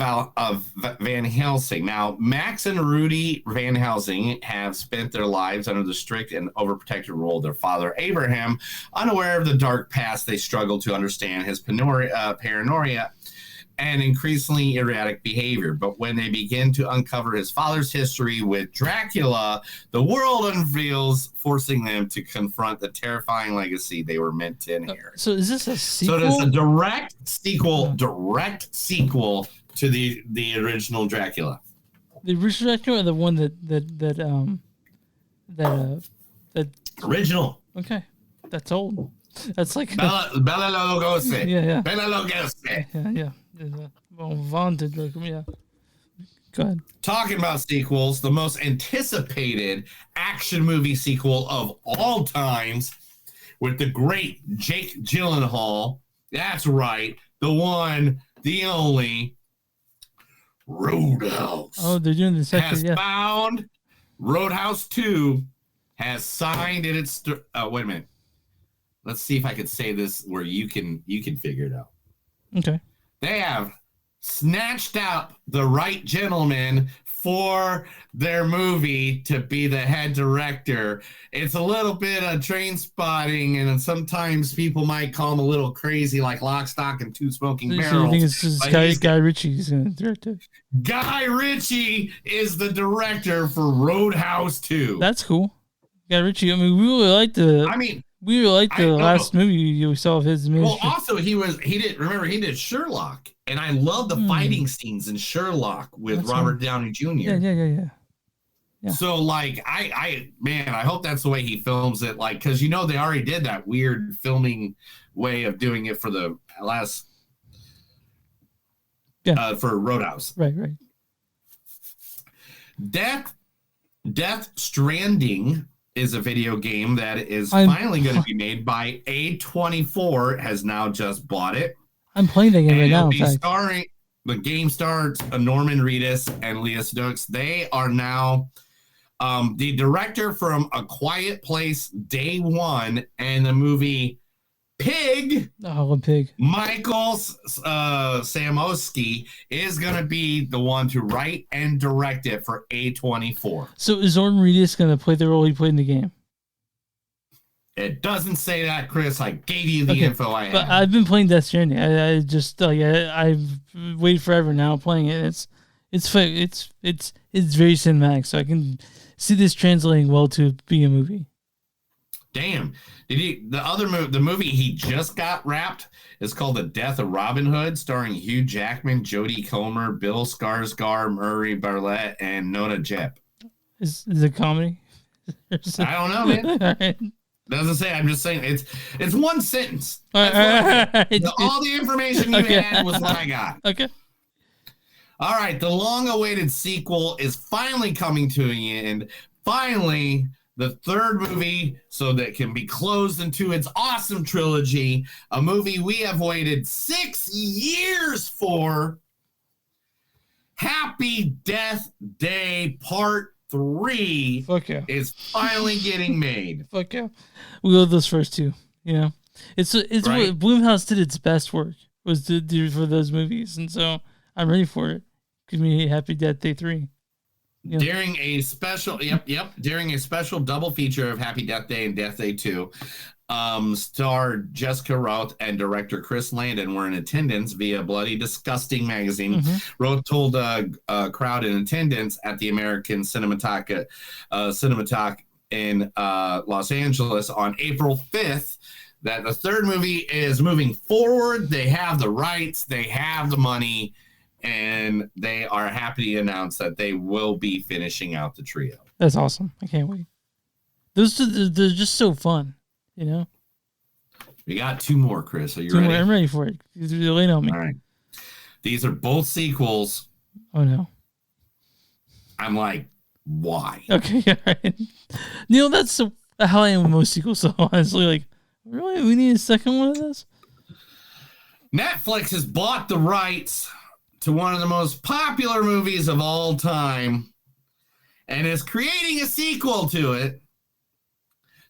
Van Helsing. Now, Max and Rudy Van Helsing have spent their lives under the strict and overprotective rule of their father, Abraham, unaware of the dark past. They struggle to understand his paranoia and increasingly erratic behavior. But when they begin to uncover his father's history with Dracula, the world unveils, forcing them to confront the terrifying legacy they were meant to inherit. So is this a sequel? So it's a direct sequel to the original Dracula. The original Dracula, or the one that original. Okay, that's old. That's like Bela Lugosi. Yeah. Bela Lugosi. Yeah. Vaunted, yeah. Go ahead. Talking about sequels, the most anticipated action movie sequel of all times with the great Jake Gyllenhaal. That's right. The one, the only Roadhouse. Oh, they're doing the second. Has found Roadhouse 2 has signed in its. Wait a minute. Let's see if I can say this where you can figure it out. Okay. They have snatched up the right gentleman for their movie to be the head director. It's a little bit of train spotting, and sometimes people might call him a little crazy, like Lock, Stock, and Two Smoking Barrels. So you think it's just Guy Ritchie's going to direct it? Guy Ritchie is the director for Roadhouse 2. That's cool. Guy Ritchie. I mean, we really like the. We really liked the last movie you saw of his. Well, also he did Sherlock, and I love the fighting scenes in Sherlock with Robert Downey Jr. Yeah. So like I hope that's the way he films it, like, because they already did that weird filming way of doing it for the last for Roadhouse. Right. Death Stranding is a video game that is finally going to be made by A24. Has now just bought it. I'm playing that game right now. The game stars Norman Reedus and Leah Stokes. They are now the director from A Quiet Place Day One and the movie Pig. Oh, Pig. Michael Samosky is going to be the one to write and direct it for A24. So is Norman Reedus going to play the role he played in the game? It doesn't say that, Chris. I gave you the info I had. But I've been playing Death Stranding. I just I've waited forever now playing it. It's very cinematic, so I can see this translating well to be a movie. Damn. The movie he just got wrapped is called The Death of Robin Hood, starring Hugh Jackman, Jodie Comer, Bill Skarsgård, Murray Bartlett, and Nona Jep. Is it a comedy? I don't know, man. All right. Doesn't say. I'm just saying it's one sentence. All the information you had was what I got. Okay. All right. The long-awaited sequel is finally coming to an end. Finally, the third movie, so that can be closed into its awesome trilogy, a movie we have waited 6 years for. Happy Death Day Part 3 is finally getting made. Fuck yeah. We love those first two. It's right? What Blumhouse did its best work was to do for those movies, and so I'm ready for it. Give me Happy Death Day 3. During a special double feature of Happy Death Day and Death Day 2, Star Jessica Roth and director Chris Landon were in attendance via Bloody Disgusting magazine. Roth told a crowd in attendance at the American Cinematheque in Los Angeles on April 5th that the third movie is moving forward. They have the rights, they have the money, and they are happy to announce that they will be finishing out the trio. That's awesome. I can't wait. Those two, they're just so fun, you know? We got two more, Chris. Are you Two ready? more. I'm ready for it. You're late on me. All right. These are both sequels. Oh, no. I'm like, why? Okay, all right. Neil, that's how I am with most sequels, so honestly, like, really? We need a second one of this? Netflix has bought the rights to one of the most popular movies of all time and is creating a sequel to it.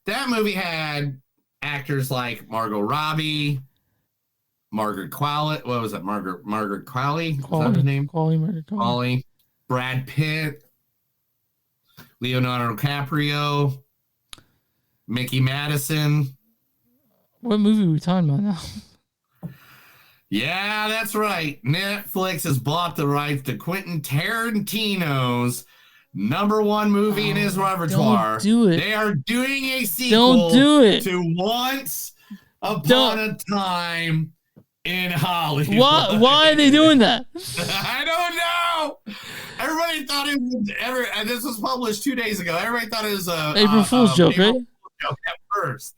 That movie had actors like Margot Robbie, Margaret Qualley. What was that? Margaret Qualley? Was that her name? Margaret Qualley. Brad Pitt, Leonardo DiCaprio, Mickey Madison. What movie are we talking about now? Yeah, that's right. Netflix has bought the rights to Quentin Tarantino's #1 movie in his repertoire. Don't do it. They are doing a sequel Don't do it. to Once Upon a Time in Hollywood. Why are they doing that? I don't know. Everybody thought it was this was published 2 days ago. Everybody thought it was a April Fool's joke, April right? Fool's joke at first.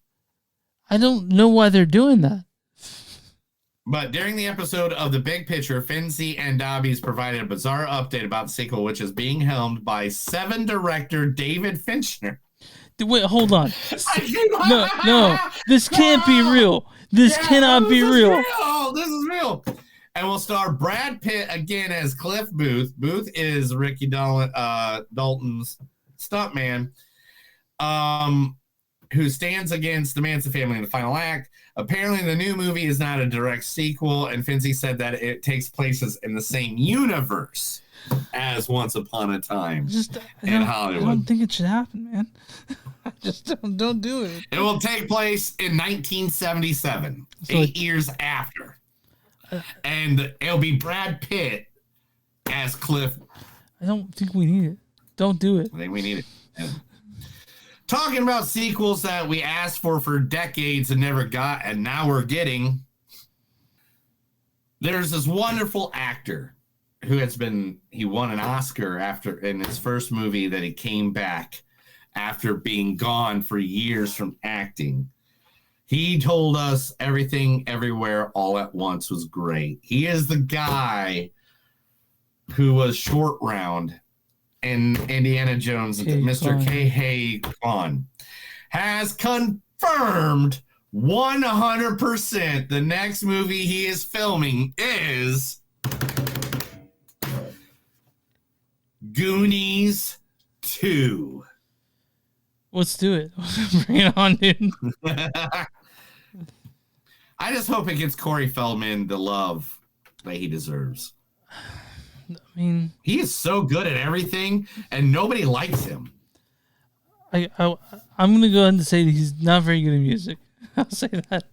I don't know why they're doing that. But during the episode of The Big Picture, Finzi and Dobbies provided a bizarre update about the sequel, which is being helmed by Seven director David Fincher. Wait, hold on. No, this can't be real. This cannot be real. This is real. And we'll star Brad Pitt again as Cliff Booth. Booth is Ricky Dalton's stuntman, who stands against the Manson family in the final act. Apparently, the new movie is not a direct sequel, and Finzi said that it takes places in the same universe as Once Upon a Time in Hollywood. I don't think it should happen, man. I just don't do it. It will take place in 1977, so 8 years after. And it'll be Brad Pitt as Cliff. I don't think we need it. Don't do it. I think we need it. Yeah. Talking about sequels that we asked for decades and never got, and now we're getting. There's this wonderful actor who he won an Oscar in his first movie that he came back after being gone for years from acting. He told us Everything Everywhere All at Once was great. He is the guy who was Short Round in Indiana Jones. Mr. K. Kwan has confirmed 100% the next movie he is filming is Goonies 2. Let's do it. Bring it on, dude. I just hope it gives Corey Feldman the love that he deserves. I mean, he is so good at everything, and nobody likes him. I'm gonna go ahead and say that he's not very good at music. I'll say that.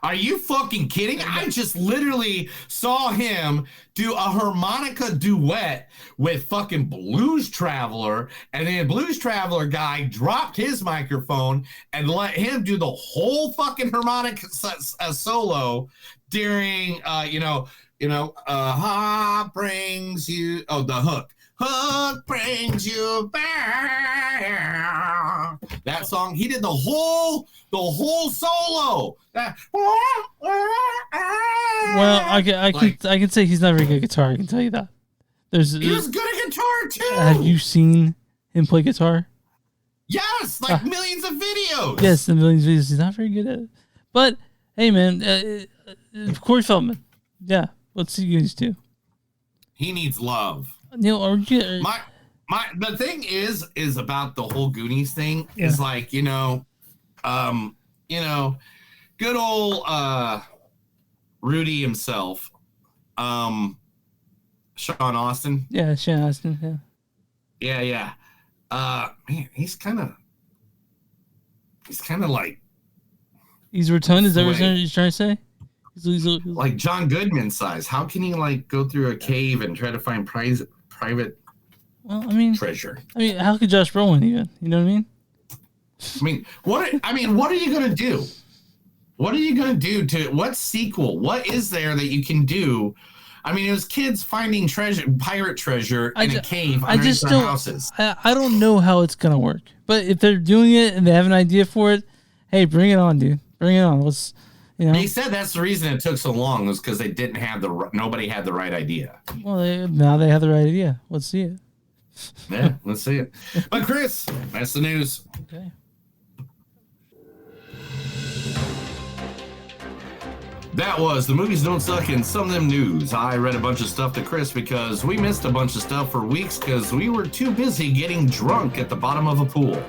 Are you fucking kidding? I just literally saw him do a harmonica duet with fucking Blues Traveler, and then Blues Traveler guy dropped his microphone and let him do the whole fucking harmonica solo during, Heart brings you, the hook. Hook brings you back. That song, he did the whole solo. Well, I can say he's not very good at guitar. I can tell you that. He was good at guitar too. Have you seen him play guitar? Yes, millions of videos. Yes, the millions of videos. He's not very good at it. But hey, man, Corey Feldman. Yeah, let's see you guys do. He needs love. Neil, the thing is about the whole Goonies thing is like, good old Rudy himself, Sean Austin. Yeah, Sean Austin. Yeah. Man, he's kind of like He's rotund. Is that what you're trying to say? Like John Goodman size. How can he like go through a cave and try to find private? Well, I mean, treasure. I mean, how could Josh Brolin even? You know what I mean? What are you gonna do? What are you gonna do to what sequel? What is there that you can do? I mean, it was kids finding pirate treasure in a cave underneath their houses. I don't know how it's gonna work, but if they're doing it and they have an idea for it, hey, bring it on, dude. Bring it on. Let's, He said that's the reason it took so long was because they didn't have nobody had the right idea. Well, now they have the right idea. Let's see it. Yeah, let's see it. But Chris, that's the news. Okay. That was the movies don't suck and some of them news. I read a bunch of stuff to Chris because we missed a bunch of stuff for weeks because we were too busy getting drunk at the bottom of a pool.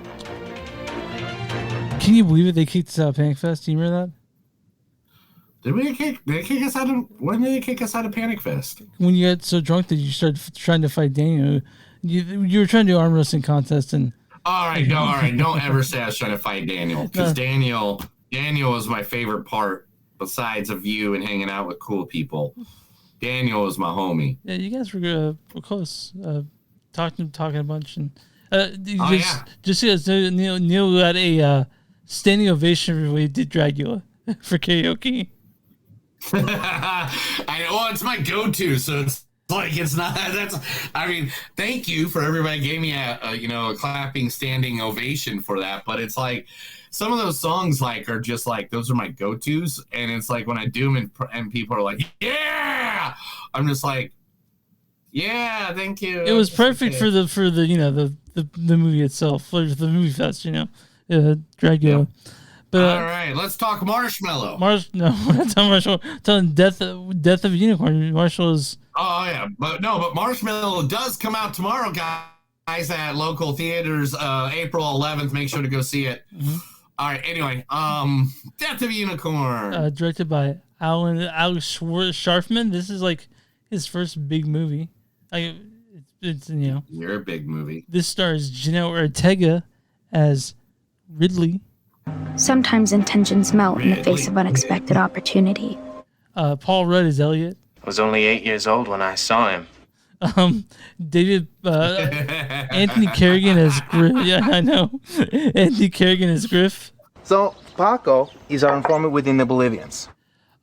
Can you believe it? They kicked us out of Panic Fest. Do you remember that? Did they kick us out of? When did they kick us out of Panic Fest? When you got so drunk that you started trying to fight Daniel. You were trying to do arm wrestling contest and. All right. Don't ever say I was trying to fight Daniel because Daniel was my favorite part besides of you and hanging out with cool people. Daniel was my homie. Yeah, you guys were close. Talking a bunch and. Just because Neil got a standing ovation when he did Dracula for karaoke. I know. Well, it's my go-to, so it's like it's not. I mean, thank you for everybody gave me a clapping standing ovation for that. But it's like some of those songs are just like those are my go-tos, and it's like when I do them and people are like, yeah, I'm just like, yeah, thank you. It was perfect for the the movie itself, for the movie fest, Dracula. Yeah. But, all right, let's talk Marshmallow. No, we're not talking Marshmallow. We're talking Death of a Unicorn. Marshall is. Oh yeah, but Marshmallow does come out tomorrow, guys, at local theaters, April 11th. Make sure to go see it. Mm-hmm. All right. Anyway, Death of a Unicorn, directed by Alex Sharfman. This is like his first big movie. It's You're a big movie. This stars Jenna Ortega as Ridley. Sometimes intentions melt in the face of unexpected opportunity. Paul Rudd is Elliot. I was only 8 years old when I saw him. David Anthony Kerrigan as Griff. Yeah, I know. Anthony Kerrigan as Griff. So Paco is our informant within the Bolivians.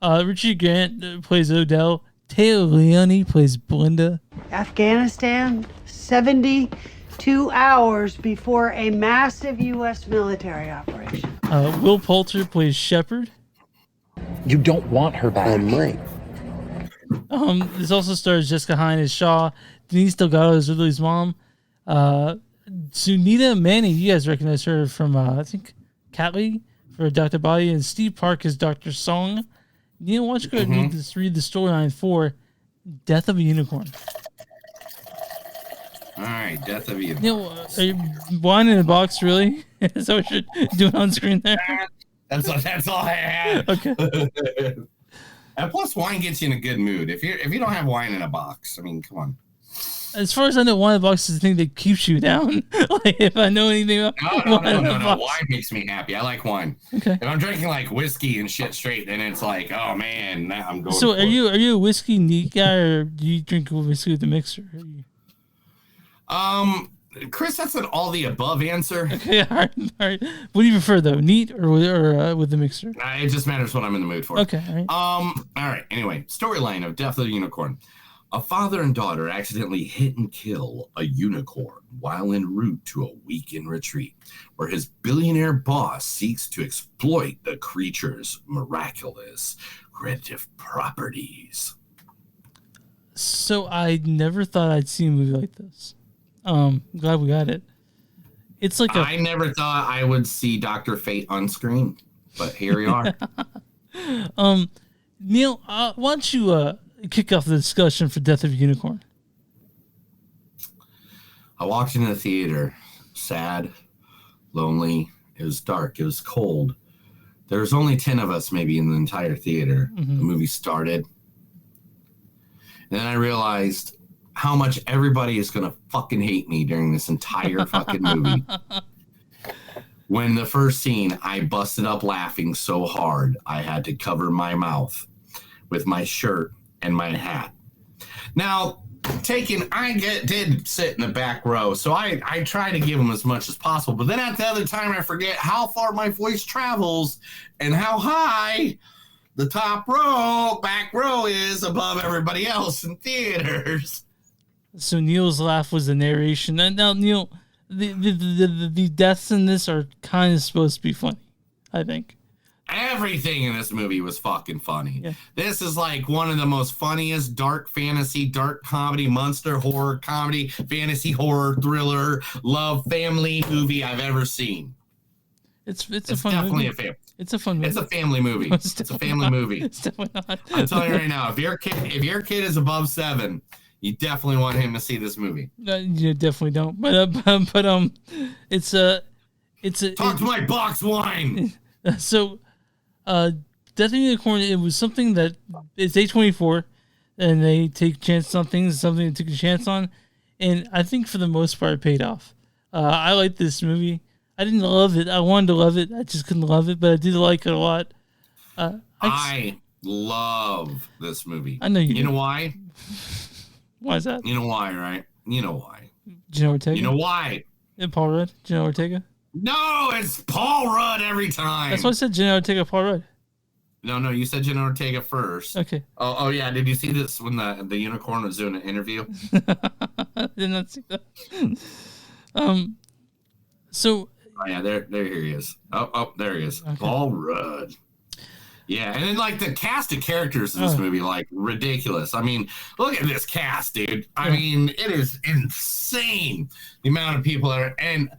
Richard Grant plays Odell. Taylor Leone plays Belinda. Afghanistan, 72 hours before a massive U.S. military operation. Will Poulter plays Shepard. You don't want her back. I might. This also stars Jessica Hine as Shaw, Denise Delgado as Ridley's mom, Sunita Manning, you guys recognize her from I think Catley for Dr. Body, and Steve Park as Dr. Song. Neil, why don't you go ahead and read the storyline for Death of a Unicorn? All right, Death of a Unicorn. Neil, are you wine in a box, really? Is that what you're doing on screen there? That's all I had. Okay. And plus, wine gets you in a good mood. If you don't have wine in a box, I mean, come on. As far as I know, wine in a box is the thing that keeps you down. Like, if I know anything about no. Wine makes me happy. I like wine. Okay. If I'm drinking like whiskey and shit straight, then it's like, oh man, now I'm going. So are you a whiskey neat guy, or do you drink whiskey with the mixer? Chris, that's an all the above answer. Okay, all right. What do you prefer though, neat or with the mixer? It just matters what I'm in the mood for. Okay, all right. All right. Anyway, storyline of Death of the Unicorn. A father and daughter accidentally hit and kill a unicorn while en route to a weekend retreat, where his billionaire boss seeks to exploit the creature's miraculous creative properties. So I never thought I'd see a movie like this. Glad we got it. It's like I never thought I would see Dr. Fate on screen, but here we are. Neil, why don't you kick off the discussion for Death of a Unicorn? I walked into the theater, sad, lonely. It was dark. It was cold. There was only 10 of us maybe in the entire theater. Mm-hmm. The movie started. And then I realized how much everybody is going to fucking hate me during this entire fucking movie. When the first scene, I busted up laughing so hard I had to cover my mouth with my shirt and my hat. Now, did sit in the back row, so I try to give him as much as possible. But then at the other time, I forget how far my voice travels and how high the back row is above everybody else in theaters. So Neil's laugh was the narration. Now, Neil, the deaths in this are kind of supposed to be funny, I think. Everything in this movie was fucking funny. Yeah. This is like one of the most funniest dark fantasy, dark comedy, monster horror comedy, fantasy horror, thriller, love, family movie I've ever seen. It's a fun definitely movie. It's a fun movie. It's a family movie. It's a family movie. It's definitely not. I'm telling you right now, if your kid is above 7, you definitely want him to see this movie. You definitely don't. But it's a talk to my box wine. So, Death of the Unicorn, it was something that it's A24, and they take chances on things. Something they took a chance on, and I think for the most part, it paid off. I like this movie. I didn't love it. I wanted to love it. I just couldn't love it, but I did like it a lot. I love this movie. I know you. You know why? Why is that? You know why, right? You know why. Jenna Ortega. You know why? And Paul Rudd. Jenna Ortega. No, it's Paul Rudd every time. That's why I said Jenna Ortega, Paul Rudd. No, you said Jenna Ortega first. Okay. Oh yeah. Did you see this when the unicorn was doing an interview? I did not see that. So. Oh yeah, there he is. Oh, there he is. Okay. Paul Rudd. Yeah, and then like the cast of characters in this movie, like ridiculous. I mean, look at this cast, dude. I mean, it is insane the amount of people that are. And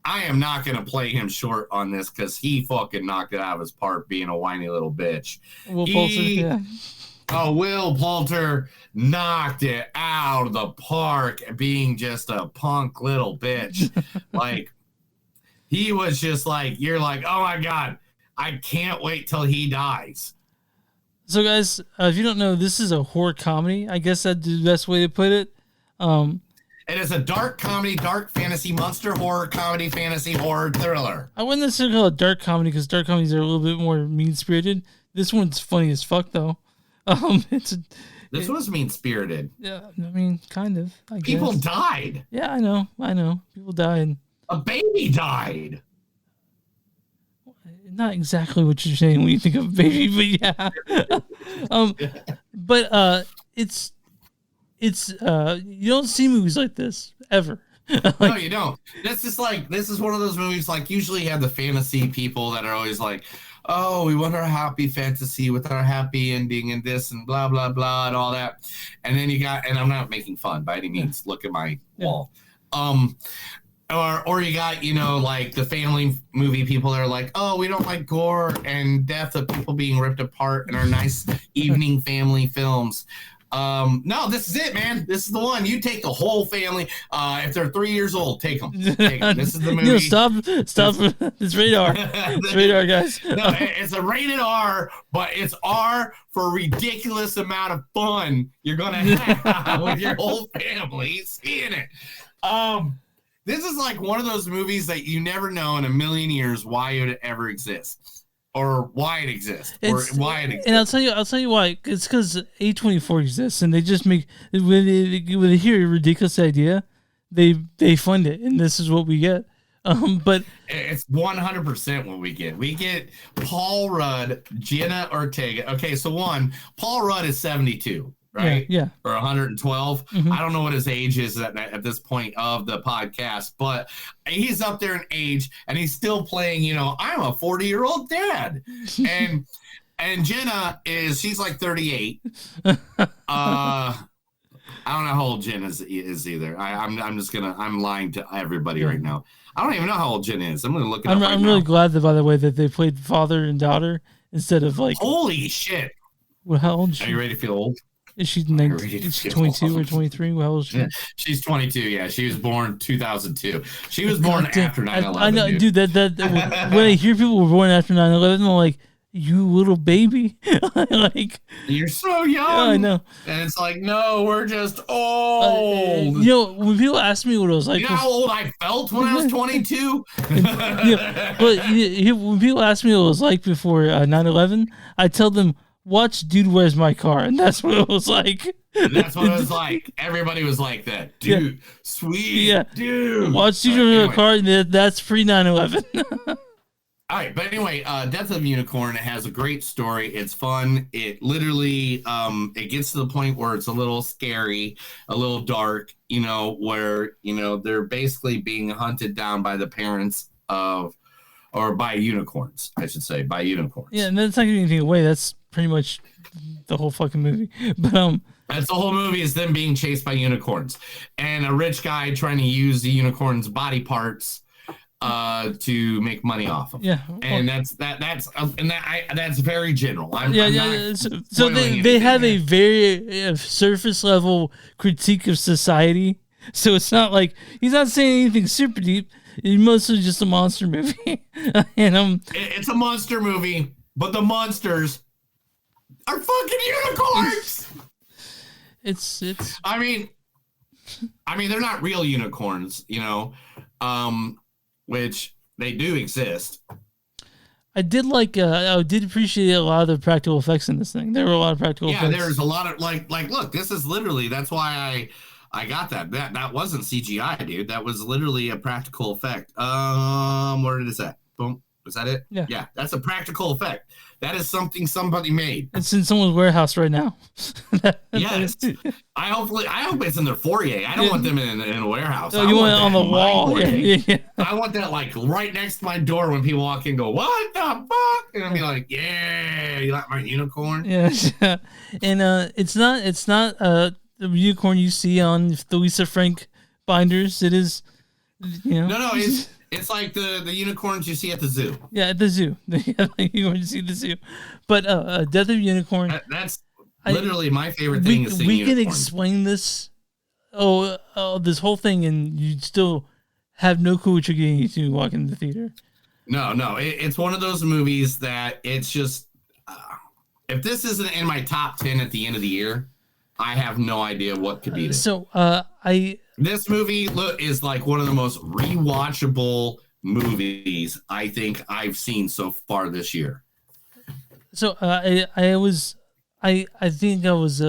I am not going to play him short on this because he fucking knocked it out of his park being a whiny little bitch. Will Poulter, yeah. Oh, Will Poulter knocked it out of the park being just a punk little bitch. Like, he was just like, you're like, oh my God. I can't wait till he dies. So, guys, if you don't know, this is a horror comedy. I guess that's the best way to put it. It is a dark comedy, dark fantasy, monster horror, comedy, fantasy, horror, thriller. I wouldn't necessarily call it dark comedy because dark comedies are a little bit more mean-spirited. This one's funny as fuck, though. This one's mean-spirited. Yeah, I mean, kind of. I People guess. died. Yeah, I know. People died. A baby died. Not exactly what you're saying when you think of baby, but yeah. It's you don't see movies like this ever. No, you don't. This is one of those movies. Like, usually you have the fantasy people that are always like, oh, we want our happy fantasy with our happy ending and this and blah blah blah and all that. And then you got, and I'm not making fun by any means. Look at my wall. Or you got, like the family movie people that are like, oh, we don't like gore and death of people being ripped apart in our nice evening family films. No, this is it, man. This is the one. You take the whole family. If they're 3 years old, take them. This is the movie. No, stop. It's radar. It's radar, guys. No, it's a rated R, but it's R for a ridiculous amount of fun you're gonna have with your whole family seeing it. This is like one of those movies that you never know in a million years why it would ever exist, or why it exists, or why it exists. And I'll tell you why. It's because A24 exists, and they just make when they hear a ridiculous idea, they fund it, and this is what we get. But it's 100% what we get. We get Paul Rudd, Jenna Ortega. Okay, so Paul Rudd is 72. Right? Yeah. Or 112. Mm-hmm. I don't know what his age is at this point of the podcast, but he's up there in age and he's still playing, I'm a 40-year-old dad. And Jenna she's like 38. I don't know how old Jenna is either. I'm lying to everybody right now. I don't even know how old Jenna is. I'm going to look it up right I'm really glad that, by the way, that they played father and daughter instead of like. Holy shit. Well, how old is she? Are you ready to feel old? Is she 22 or 23? How old is she? Yeah, she's 22. Yeah, she was born 2002. She was born after 9/11. I know, dude. That when I hear people were born after 9/11, I'm like, you little baby. Like, you're so young. Yeah, I know. And it's like, no, we're just old. You know, when people ask me what it was like, You know how old I felt when I was 22? When people ask me what it was like before 9/11, I tell them, watch Dude, Where's My Car? And that's what it was like. That's what it was like. Everybody was like that. Dude, sweet. Dude. Watch Dude, Where's My Car? And that's pre 9/11. All right, but anyway, Death of a Unicorn, it has a great story. It's fun. It literally it gets to the point where it's a little scary, a little dark, you know, where, you know, they're basically being hunted down by the parents of, or by unicorns, I should say, by unicorns. Yeah, and that's not giving anything away. That's pretty much the whole fucking movie. But that's the whole movie, is them being chased by unicorns and a rich guy trying to use the unicorn's body parts to make money off of. Yeah, and that's very general. So they have a very surface level critique of society. So it's not like he's not saying anything super deep. It's mostly just a monster movie. And it's a monster movie, but the monsters are fucking unicorns. It's. I mean, they're not real unicorns, you know. Which they do exist. I did appreciate a lot of the practical effects in this thing. There were a lot of practical effects. Yeah, there's a lot of like look, this is literally, that's why I got that. That wasn't CGI, dude. That was literally a practical effect. Where did it say? Boom. Was that it? Yeah. Yeah, that's a practical effect. That is something somebody made. It's in someone's warehouse right now. Yes. I hope it's in their foyer. I don't want them in a warehouse. Oh, you want it on the wall. Yeah. I want that like right next to my door when people walk in and go, what the fuck? And I'll be like, yeah, you like my unicorn? Yes. And it's not the unicorn you see on the Lisa Frank binders. It is, you know. No, it's like the unicorns you see at the zoo. Yeah, at the zoo. You're going to see the zoo. But Death of Unicorn. That's literally my favorite thing is seeing unicorns. We can explain this, this whole thing, and you still have no clue what you're getting into walking in the theater. No, it's one of those movies that it's just, if this isn't in my top 10 at the end of the year, I have no idea what could be there. This movie is like one of the most rewatchable movies I think I've seen so far this year. So I think I was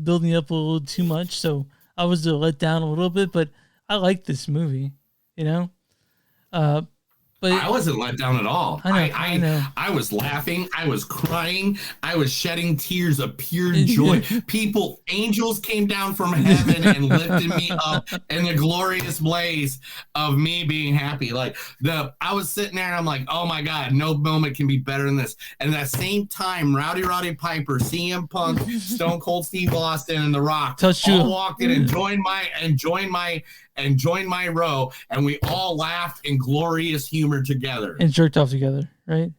building up a little too much, so I was let down a little bit. But I like this movie, you know. But I wasn't let down at all. I know. I was laughing. I was crying. I was shedding tears of pure joy. Angels came down from heaven and lifted me up in the glorious blaze of me being happy. I was sitting there and I'm like, oh my God, no moment can be better than this. And at that same time, Roddy Piper, CM Punk, Stone Cold Steve Austin, and The Rock all walked in and joined my row, and we all laughed in glorious humor together and jerked off together, right?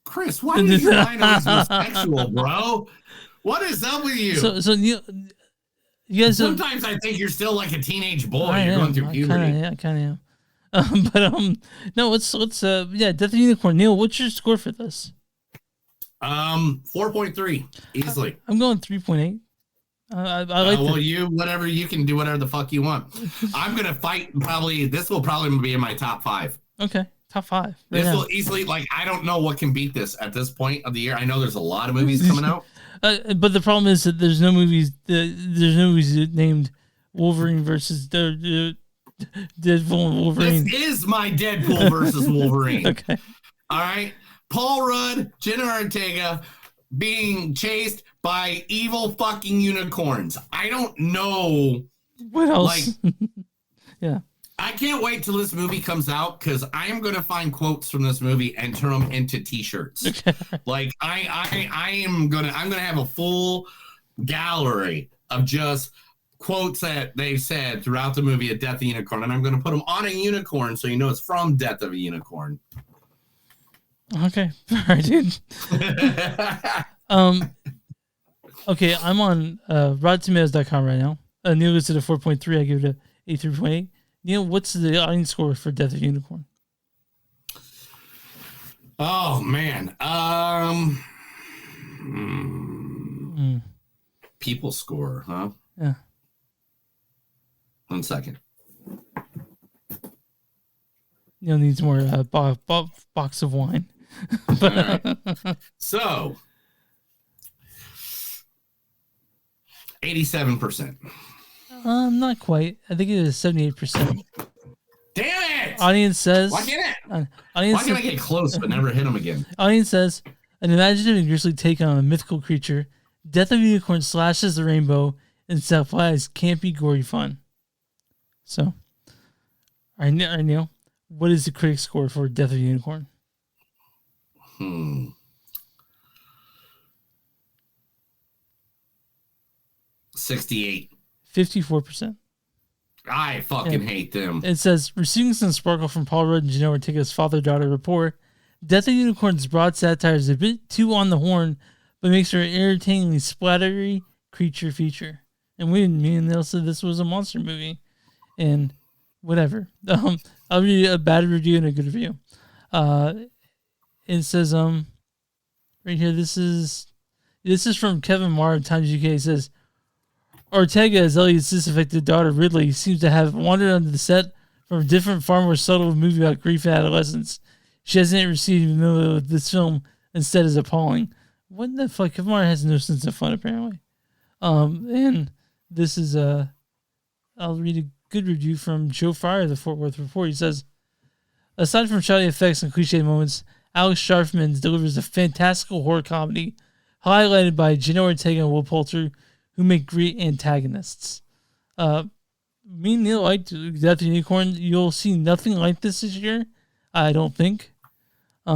Chris, why did you line us with sexual, bro? What is up with you? So you guys. Sometimes I think you're still like a teenage boy. You're going through puberty. I kind of am. No, let's Death of the Unicorn. Neil, what's your score for this? 4.3 easily. I'm going 3.8. I like. Well, you can do whatever the fuck you want. I'm gonna fight. This will probably be in my top 5. Okay, top 5. This will easily, I don't know what can beat this at this point of the year. I know there's a lot of movies coming out, but the problem is that there's no movies. There's no movies named Wolverine versus Deadpool and Wolverine. This is my Deadpool versus Wolverine. Okay. All right. Paul Rudd, Jenna Ortega being chased by evil fucking unicorns. I don't know what else. Yeah. I can't wait till this movie comes out because I am going to find quotes from this movie and turn them into t-shirts. Okay. I'm going to have a full gallery of just quotes that they've said throughout the movie of Death of a Unicorn, and I'm going to put them on a unicorn so you know it's from Death of a Unicorn. Okay. All right, dude. Okay, I'm on RottenTomatoes.com right now. Neil gives it a 4.3. I give it a 3.8. Neil, what's the audience score for Death of a Unicorn? Oh man. People score, huh? Yeah. 1 second. Neil needs more box of wine. All right. So 87%. Not quite. I think it is 78%. Damn it! Audience says. Why can't it? Audience Why can I get close but never hit him again? Audience says an imaginative and grisly take on a mythical creature. Death of a Unicorn slashes the rainbow and supplies campy, gory fun. So, all right, Neil, what is the critic score for Death of a Unicorn? 68. 54%. I fucking hate them. It says, receiving some sparkle from Paul Rudd and Gino Ortega's father-daughter rapport, Death of Unicorn's broad satire is a bit too on the horn, but makes her an entertainingly splattery creature feature. And me and Neil said this was a monster movie. And whatever. I'll read a bad review and a good review. It says, right here, this is from Kevin Marr of Times UK. It says, Ortega, as Elliot's disaffected daughter Ridley, seems to have wandered onto the set from a different, far more subtle movie about grief and adolescence. She hasn't received in the middle of this film, instead is appalling. What the fuck? Kevin Marr has no sense of fun, apparently. And this is I'll read a good review from Joe Fryer of the Fort Worth Report. He says, aside from shoddy effects and cliche moments, Alex Sharfman delivers a fantastical horror comedy highlighted by Gino Ortega and Will Poulter, who make great antagonists. Me and Neil liked Death of the Unicorn. You'll see nothing like this year, I don't think. I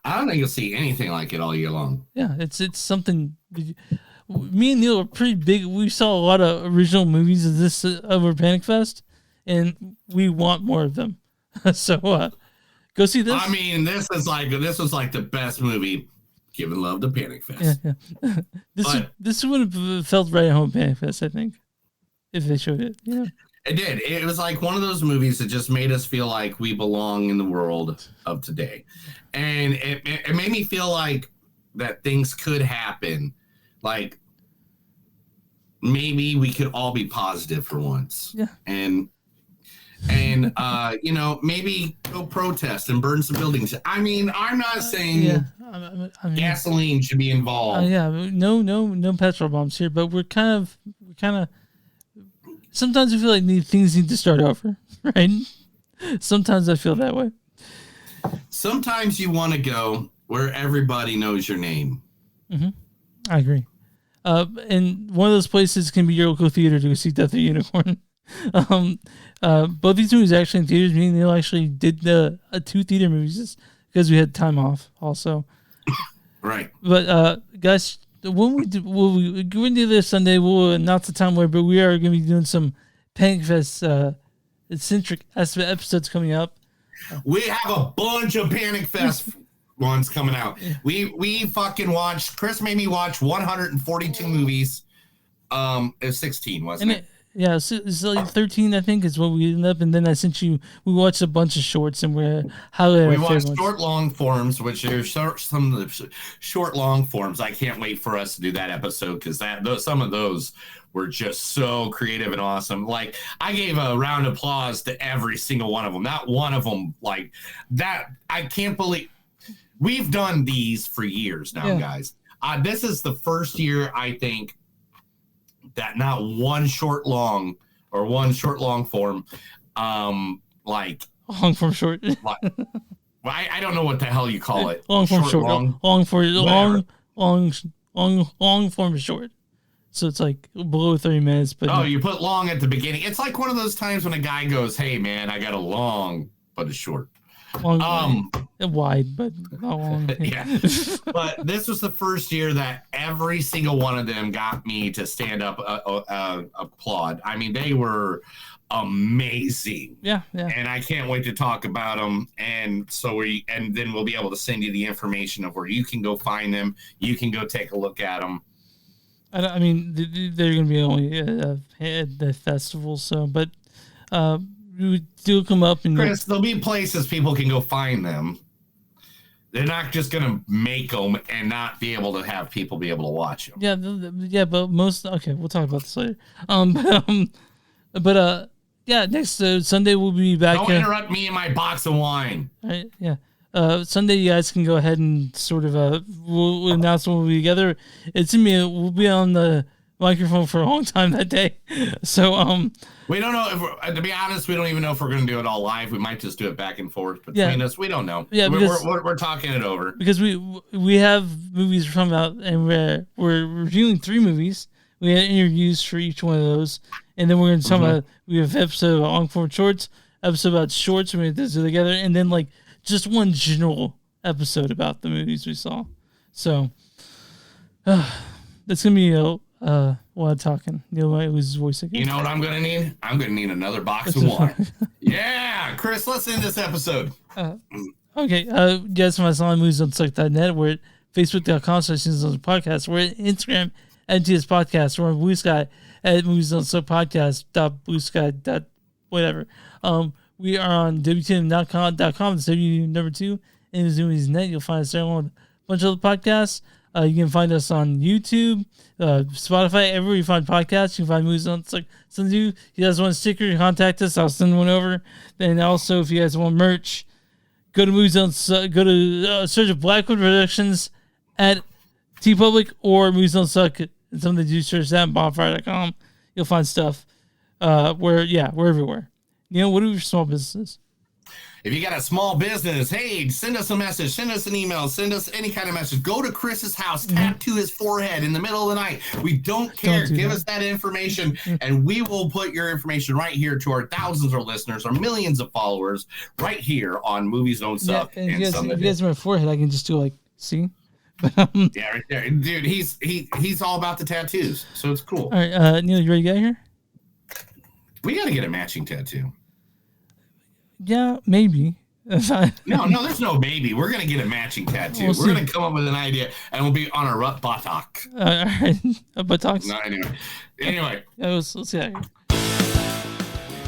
don't think you'll see anything like it all year long. Yeah, it's something. Me and Neil are pretty big. We saw a lot of original movies of this over Panic Fest, and we want more of them. So go see this. I mean, this was like the best movie. Giving love to Panic Fest. Yeah. This would have felt right at home Panic Fest, I think, if they showed it. Yeah, it did. It was like one of those movies that just made us feel like we belong in the world of today, and it made me feel like that things could happen. Like maybe we could all be positive for once. Yeah, and maybe go protest and burn some buildings. I mean, I'm not saying gasoline should be involved. No petrol bombs here, but we're kind of sometimes we feel like things need to start over, right? Sometimes I feel that way. Sometimes you want to go where everybody knows your name. Mm-hmm. I agree. And one of those places can be your local theater to go see Death of the Unicorn. Both these movies are actually in theaters. Me and Neil actually did the 2 theater movies because we had time off also. Right. But guys, when we go into this Sunday, we'll announce the time where, but we are going to be doing some Panic Fest eccentric episodes coming up. We have a bunch of Panic Fest ones coming out. We fucking watched. Chris made me watch 142 movies. It was 16, wasn't it? Yeah, it's like 13, I think, is what we ended up. And then I sent you. We watched a bunch of shorts, and we watched short long forms, which are some of the short long forms. I can't wait for us to do that episode because some of those were just so creative and awesome. Like I gave a round of applause to every single one of them. Not one of them like that. I can't believe we've done these for years now, guys. This is the first year I think that not one short long or one short long form, like long form short. I don't know what the hell you call it. Long form short. Long form is short. So it's like below 30 minutes. But you put long at the beginning. It's like one of those times when a guy goes, "Hey man, I got a long but a short." Wide, but not long. Yeah. But this was the first year that every single one of them got me to stand up, applaud. I mean, they were amazing. Yeah. And I can't wait to talk about them. And then we'll be able to send you the information of where you can go find them. You can go take a look at them. I mean, they're going to be only at the festival. So, but we do come up and Chris, there'll be places people can go find them. They're not just going to make them and not be able to have people be able to watch them. Yeah, yeah, but okay, we'll talk about this later. Yeah, next Sunday we'll be back. Don't interrupt me in my box of wine. Right, yeah. Sunday, you guys can go ahead and sort of we'll announce when we'll be together. We'll be on the microphone for a long time that day. So we don't know if to be honest, we don't even know if we're going to do it all live. We might just do it back and forth between us. We don't know. Yeah, we're talking it over because we have movies coming out, and we're reviewing 3 movies. We had interviews for each one of those, and then we're going to talk about. We have episode about long form shorts, episode about shorts. We're going to do this together, and then like just one general episode about the movies we saw. So that's gonna be a lot of talking. Neil might lose his voice again. You know what I'm gonna need? I'm gonna need another box of wine. Yeah, Chris, let's end this episode. Okay, guys, my song movies on suck.net. We're at facebook.com/podcast. We're at Instagram at GS Podcast. We're on Blue Sky at Movies on Suck Podcast. .bluesky. Whatever. We are on WTN.com. It's W2, and it's Movies.net. You'll find us there on a bunch of other podcasts. You can find us on YouTube, Spotify, everywhere you find podcasts. You can find Movies on Suck. If you guys want a sticker, contact us. I'll send one over. Then also, if you guys want merch, go to Movies on Suck. Go to search of Blackwood Productions at TeePublic or Movies on Suck. And something to do search that on bonfire.com. You'll find stuff. We're everywhere. You know, what are your small businesses? If you got a small business, hey, send us a message, send us an email, send us any kind of message. Go to Chris's house, tattoo his forehead in the middle of the night. We don't care. Give us that information, and we will put your information right here to our thousands of listeners, our millions of followers, right here on Movies Don't Suck. Yeah, and if you guys have my forehead, I can just do like, see? Yeah, right there. Dude, he's all about the tattoos, so it's cool. All right, Neil, you ready to get here? We got to get a matching tattoo. Yeah, maybe. No, there's no maybe. We're going to get a matching tattoo. We're going to come up with an idea, and we'll be on a buttock. All right. A buttocks? No, anyway. Let's get out of here.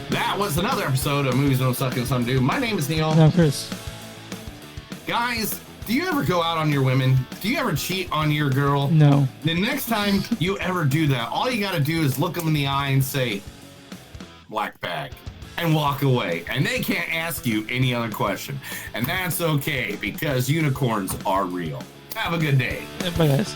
That was another episode of Movies Don't Suck and Some Do. My name is Neil. And I'm Chris. Guys, do you ever go out on your women? Do you ever cheat on your girl? No. The next time you ever do that, all you got to do is look them in the eye and say, black bag, and walk away. And they can't ask you any other question. And that's okay, because unicorns are real. Have a good day. Bye, guys.